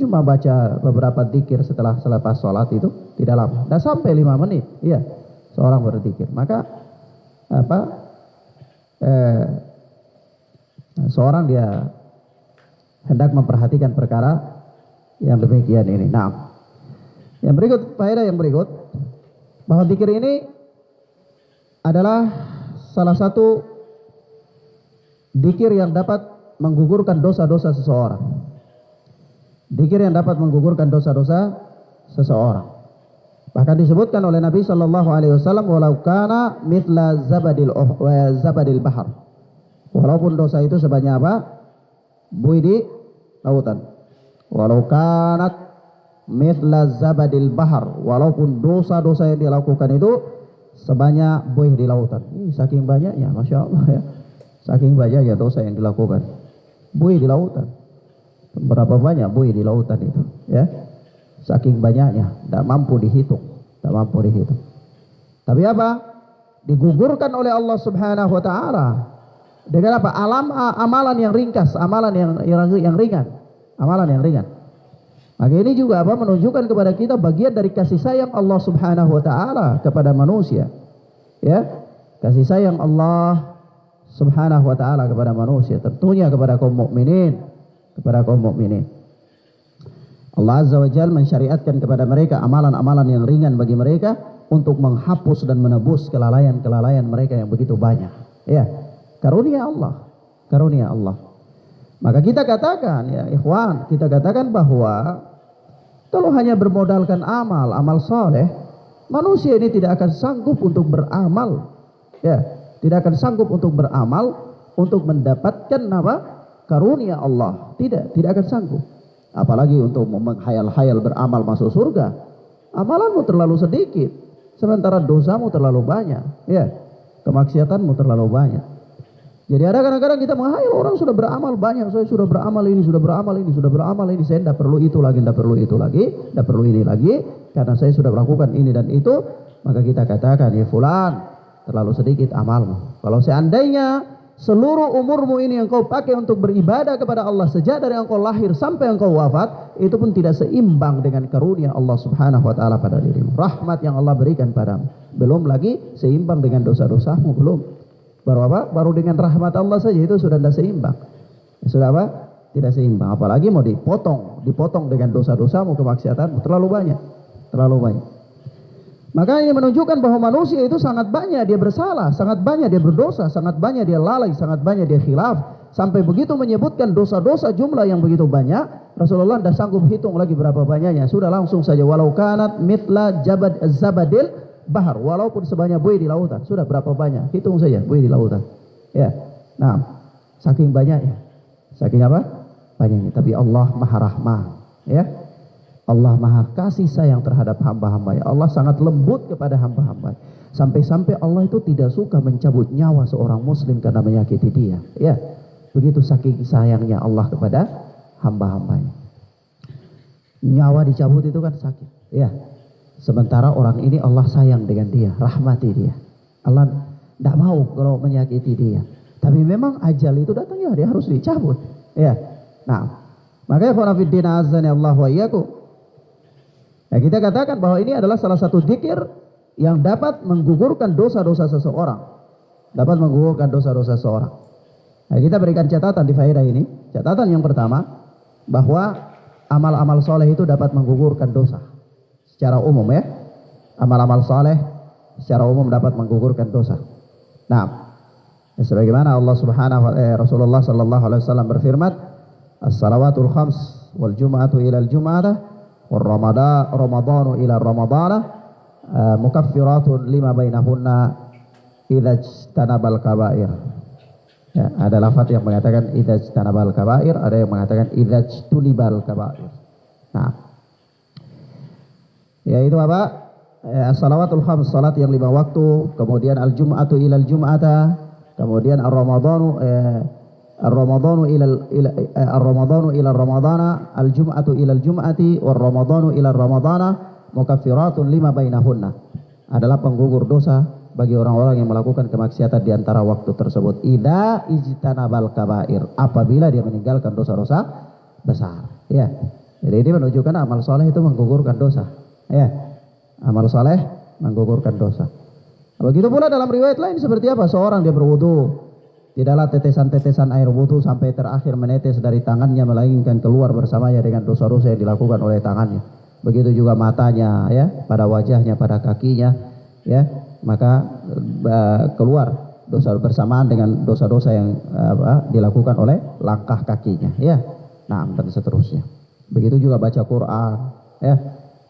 Cuma baca beberapa zikir selepas sholat itu tidak lama. Tidak sampai 5 menit. Iya, seorang berzikir. Maka seorang dia hendak memperhatikan perkara yang demikian ini. Nah, yang berikut, faedah yang berikut, bahwa zikir ini adalah salah satu zikir yang dapat menggugurkan dosa-dosa seseorang. Zikir yang dapat menggugurkan dosa-dosa seseorang. Bahkan disebutkan oleh Nabi Shallallahu Alaihi Wasallam, walau kana mitla zabadil bahar. Walaupun dosa itu sebanyak apa? Buih di lautan. Walau kanat mitla zabadil bahar, walaupun dosa-dosa yang dilakukan itu sebanyak buih di lautan. Ini saking banyaknya, masya Allah ya, saking banyaknya dosa yang dilakukan. buih di lautan. Berapa banyak buih di lautan itu, ya? Saking banyaknya, tidak mampu dihitung, tidak mampu dihitung. Tapi apa? Digugurkan oleh Allah Subhanahu wa taala dengan apa? Amalan yang ringkas, amalan yang ringan, amalan yang ringan. Maka ini juga apa? Menunjukkan kepada kita bagian dari kasih sayang Allah Subhanahu wa taala kepada manusia. Ya. Kasih sayang Allah Subhanahu wa taala kepada manusia, tentunya kepada kaum mukminin, kepada kaum mukminin. Allah Azza wa Jalla mensyariatkan kepada mereka amalan-amalan yang ringan bagi mereka untuk menghapus dan menebus kelalaian-kelalaian mereka yang begitu banyak. Ya. Karunia Allah, karunia Allah. Maka kita katakan, ya ikhwan, kita katakan bahwa kalau hanya bermodalkan amal soleh, manusia ini tidak akan sanggup untuk beramal, ya, tidak akan sanggup untuk beramal untuk mendapatkan apa? Karunia Allah. Tidak akan sanggup. Apalagi untuk menghayal-hayal beramal masuk surga. Amalanmu terlalu sedikit, sementara dosamu terlalu banyak, ya, kemaksiatanmu terlalu banyak. Jadi ada kadang-kadang kita menghayal orang sudah beramal banyak, saya sudah beramal ini, sudah beramal ini, sudah beramal ini, saya tidak perlu itu lagi, tidak perlu itu lagi, tidak perlu ini lagi, karena saya sudah melakukan ini dan itu. Maka kita katakan, ya fulan, terlalu sedikit amalmu. Kalau seandainya seluruh umurmu ini yang kau pakai untuk beribadah kepada Allah sejak dari engkau lahir sampai engkau wafat, itu pun tidak seimbang dengan karunia Allah Subhanahu wa taala pada dirimu. Rahmat yang Allah berikan padamu belum lagi seimbang dengan dosa-dosamu, belum. Baru apa? Baru dengan rahmat Allah saja itu sudah tidak seimbang. Sudah apa? Tidak seimbang. Apalagi mau dipotong dengan dosa-dosamu, kemaksiatanmu terlalu banyak, terlalu banyak. Maka ini menunjukkan bahwa manusia itu sangat banyak dia bersalah, sangat banyak dia berdosa, sangat banyak dia lalai, sangat banyak dia khilaf. Sampai begitu menyebutkan dosa-dosa jumlah yang begitu banyak, Rasulullah tidak sanggup hitung lagi berapa banyaknya. Sudah langsung saja, walau kanat mitla zabadil bahar, walaupun sebanyak buih di lautan. Sudah berapa banyak? Hitung saja buih di lautan. Ya. Nah, saking banyaknya. Saking apa? Banyaknya. Tapi Allah Maha Rahman, ya. Allah Maha kasih sayang terhadap hamba-hambanya. Allah sangat lembut kepada hamba-hambanya. Sampai-sampai Allah itu tidak suka mencabut nyawa seorang muslim karena menyakiti dia. Ya. Begitu saking sayangnya Allah kepada hamba-hambanya. Nyawa dicabut itu kan sakit. Ya. Sementara orang ini Allah sayang dengan dia, rahmati dia. Allah tidak mau kalau menyakiti dia. Tapi memang ajal itu datangnya dia harus dicabut. Ya. Nah, makanya khawanafiddin azani Allah wa iyyakum. Ya, kita katakan bahwa ini adalah salah satu zikir yang dapat menggugurkan dosa-dosa seseorang. Dapat menggugurkan dosa-dosa seseorang. Nah, kita berikan catatan di faedah ini. Catatan yang pertama, bahwa amal-amal soleh itu dapat menggugurkan dosa. Secara umum, ya, amal-amal saleh secara umum dapat menggugurkan dosa. Nah, sebagaimana Allah Subhanahu wa Rasulullah sallallahu alaihi wasallam berfirman, "As-salawatul khams wal jum'atu ila al-jum'ah wal ramadanu ila ramadana mukaffiratun lima bainahunna idza ijtanabal kaba'ir." Ya, ada lafaz yang mengatakan idza ijtanabal kaba'ir, ada yang mengatakan idza ijtunibal kaba'ir. Nah, yaitu apa? As-salawatul khams, salat yang 5 waktu, kemudian al-jum'atu ilal jum'ata, kemudian ar-ramadanu ila ramadana, al-jum'atu ilal jum'ati, war ramadanu ila ramadana, mukaffiratun lima bainahunna. Adalah penggugur dosa bagi orang-orang yang melakukan kemaksiatan di antara waktu tersebut. Idza ijtanabal kaba'ir, apabila dia meninggalkan dosa-dosa besar. Ya. Jadi ini menunjukkan amal soleh itu menggugurkan dosa. Ya, amal saleh menggugurkan dosa. Begitu pula dalam riwayat lain seperti apa? Seorang dia berwudu, tidaklah tetesan-tetesan air wudu sampai terakhir menetes dari tangannya melainkan keluar bersamanya dengan dosa-dosa yang dilakukan oleh tangannya. Begitu juga matanya, ya, pada wajahnya, pada kakinya, ya, maka keluar dosa bersamaan dengan dosa-dosa yang dilakukan oleh langkah kakinya, ya. Nah, dan seterusnya. Begitu juga baca Quran, ya.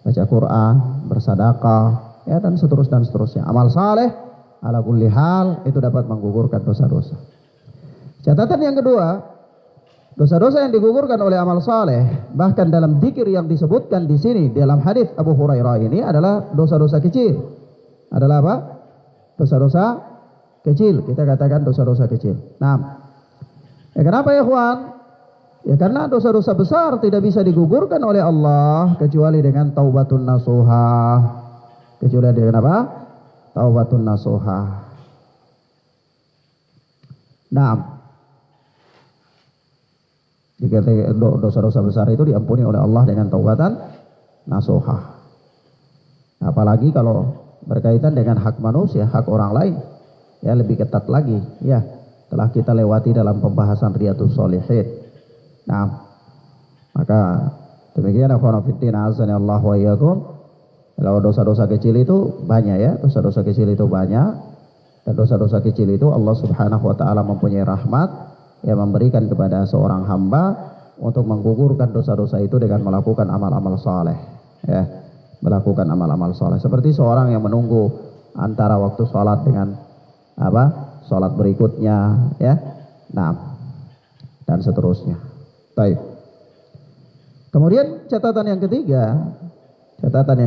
Baca Quran, bersedekah, ya, dan seterusnya. Amal saleh ala kulli hal itu dapat menggugurkan dosa-dosa. Catatan yang kedua, dosa-dosa yang digugurkan oleh amal saleh, bahkan dalam dzikir yang disebutkan di sini dalam hadis Abu Hurairah ini adalah dosa-dosa kecil. Adalah apa? Dosa-dosa kecil. Kita katakan dosa-dosa kecil. Nah, ya, kenapa ya, ikhwan? Ya karena dosa-dosa besar tidak bisa digugurkan oleh Allah kecuali dengan taubatun nasuha. Kecuali dengan apa? Taubatun nasuha. Nah, jika dosa-dosa besar itu diampuni oleh Allah dengan taubatan nasuha. Apalagi kalau berkaitan dengan hak manusia, hak orang lain, ya lebih ketat lagi. Ya, telah kita lewati dalam pembahasan Riyadhus Shalihin. Nah, maka demikian akhwana fiddin azani Allah wa iyyakum. Kalau dosa-dosa kecil itu banyak ya, dosa-dosa kecil itu banyak, dan dosa-dosa kecil itu Allah Subhanahu wa taala mempunyai rahmat yang memberikan kepada seorang hamba untuk menggugurkan dosa-dosa itu dengan melakukan amal-amal saleh, ya, melakukan amal-amal saleh. Seperti seorang yang menunggu antara waktu sholat dengan apa? Sholat berikutnya, ya. Nah, dan seterusnya. Baik. Kemudian catatan yang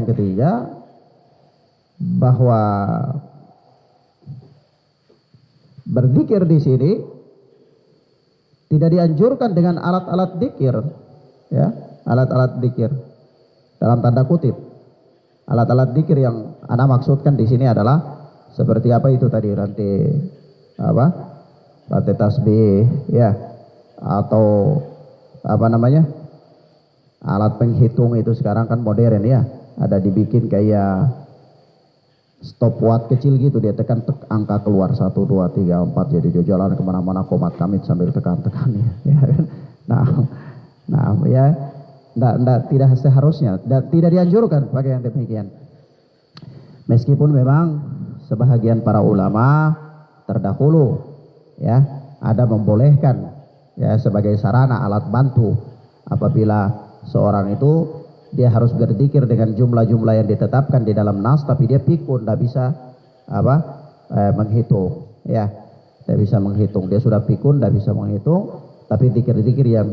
ketiga bahwa berzikir di sini tidak dianjurkan dengan alat-alat zikir, ya, alat-alat zikir dalam tanda kutip. Alat-alat zikir yang ana maksudkan di sini adalah seperti apa itu tadi, rantai tasbih, ya, atau apa namanya, alat penghitung itu sekarang kan modern ya, ada dibikin kayak stopwatch kecil gitu, dia tekan angka keluar 1, 2, 3, 4, jadi dia jalan kemana-mana komat kamit sambil tekan-tekan ya. Nah ya, tidak seharusnya, tidak dianjurkan pakai yang demikian. Meskipun memang sebahagian para ulama terdahulu ya ada membolehkan ya sebagai sarana alat bantu apabila seorang itu dia harus berzikir dengan jumlah-jumlah yang ditetapkan di dalam nas, tapi dia pikun, tidak bisa menghitung, ya, tidak bisa menghitung. Dia sudah pikun, tidak bisa menghitung. Tapi zikir-zikir yang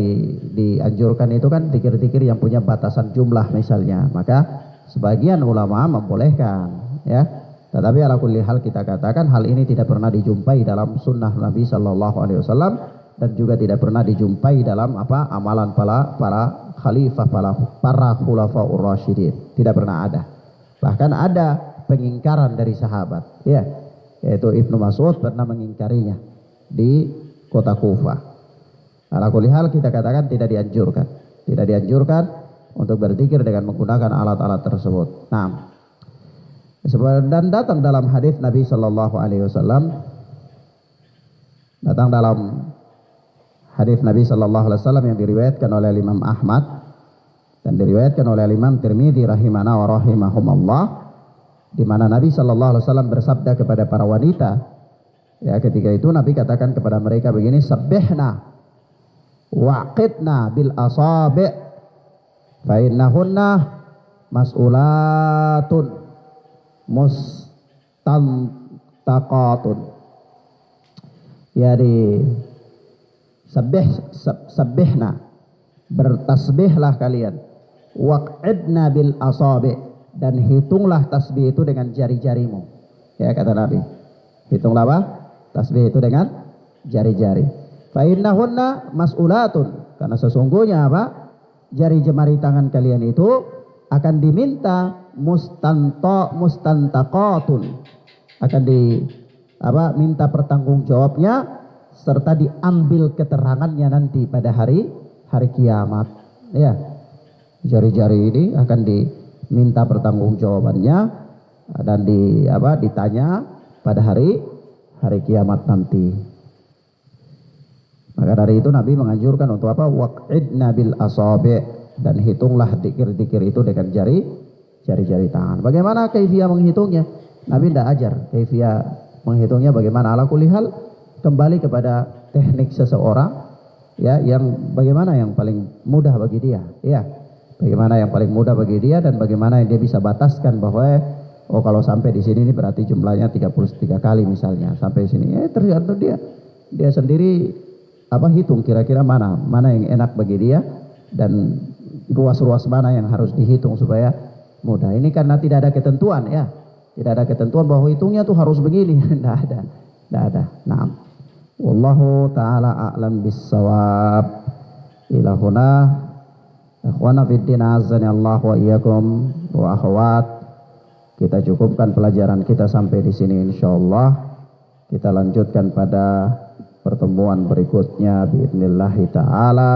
dianjurkan itu kan zikir-zikir yang punya batasan jumlah misalnya. Maka sebagian ulama membolehkan, ya. Tetapi ala kulli hal kita katakan hal ini tidak pernah dijumpai dalam sunnah Nabi Shallallahu Alaihi Wasallam dan juga tidak pernah dijumpai dalam amalan para khalifah, para khulafaur rasyidin. Tidak pernah ada. Bahkan ada pengingkaran dari sahabat, ya, yaitu Ibnu Mas'ud pernah mengingkarinya di kota Kufah. Ala kulli hal kita katakan tidak dianjurkan untuk berzikir dengan menggunakan alat-alat tersebut. Nah, dan datang dalam hadis Nabi Shallallahu Alaihi Wasallam, datang dalam hadis Nabi Shallallahu Alaihi Wasallam yang diriwayatkan oleh Imam Ahmad dan diriwayatkan oleh Imam Tirmidzi rahimana wa rahimahumallah, di mana Nabi Shallallahu Alaihi Wasallam bersabda kepada para wanita, ya, ketika itu Nabi katakan kepada mereka begini, sabbihna waqidna bil asabi' fa innahunna mas'ulatun mustantaqatun. Jadi sabbihna, bertasbihlah kalian, waqidna bil asabi', dan hitunglah tasbih itu dengan jari-jarimu, ya, kata Nabi. Hitunglah apa? Tasbih itu dengan jari-jari. Fa innahunna mas'ulatun, karena sesungguhnya apa? Jari jemari tangan kalian itu akan diminta mustantaqatun, akan minta pertanggungjawabnya serta diambil keterangannya nanti pada hari kiamat, ya. Jari-jari ini akan diminta pertanggungjawabannya dan ditanya pada hari kiamat nanti. Maka dari itu Nabi menganjurkan untuk apa? Waqidna bil asabi', dan hitunglah zikir-zikir itu dengan jari-jari tangan. Bagaimana kaifiyah menghitungnya? Nabi tidak ajar kaifiyah menghitungnya bagaimana. Ala kulli hal kembali kepada teknik seseorang, ya, yang bagaimana yang paling mudah bagi dia, ya. Bagaimana yang paling mudah bagi dia dan bagaimana yang dia bisa bataskan bahwa kalau sampai di sini ini berarti jumlahnya 33 kali misalnya, sampai sini. Tergantung dia sendiri hitung kira-kira mana yang enak bagi dia dan ruas-ruas mana yang harus dihitung supaya mudah. Ini karena tidak ada ketentuan, ya. Tidak ada ketentuan bahwa hitungnya tuh harus begini. Tidak ada. Nah, wallahu taala a'lam bissawab. ilahuna. Ikhwana fiddin azani Allah wa iyyakum wa akhwat. Kita cukupkan pelajaran kita sampai di sini insyaallah. Kita lanjutkan pada pertemuan berikutnya biidznillah taala.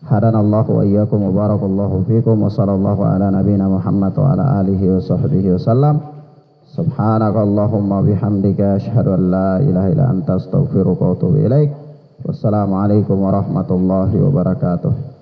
Hadanallahu wa iyyakum wa barakallahu fikum wa sallallahu ala nabiyyina Muhammad wa ala alihi wa sahbihi wasallam. Subhanakallahumma bihamdika asyhadu an la ilaha illa anta astaghfiruka wa atubu ilaik. Wassalamualaikum warahmatullahi wabarakatuh.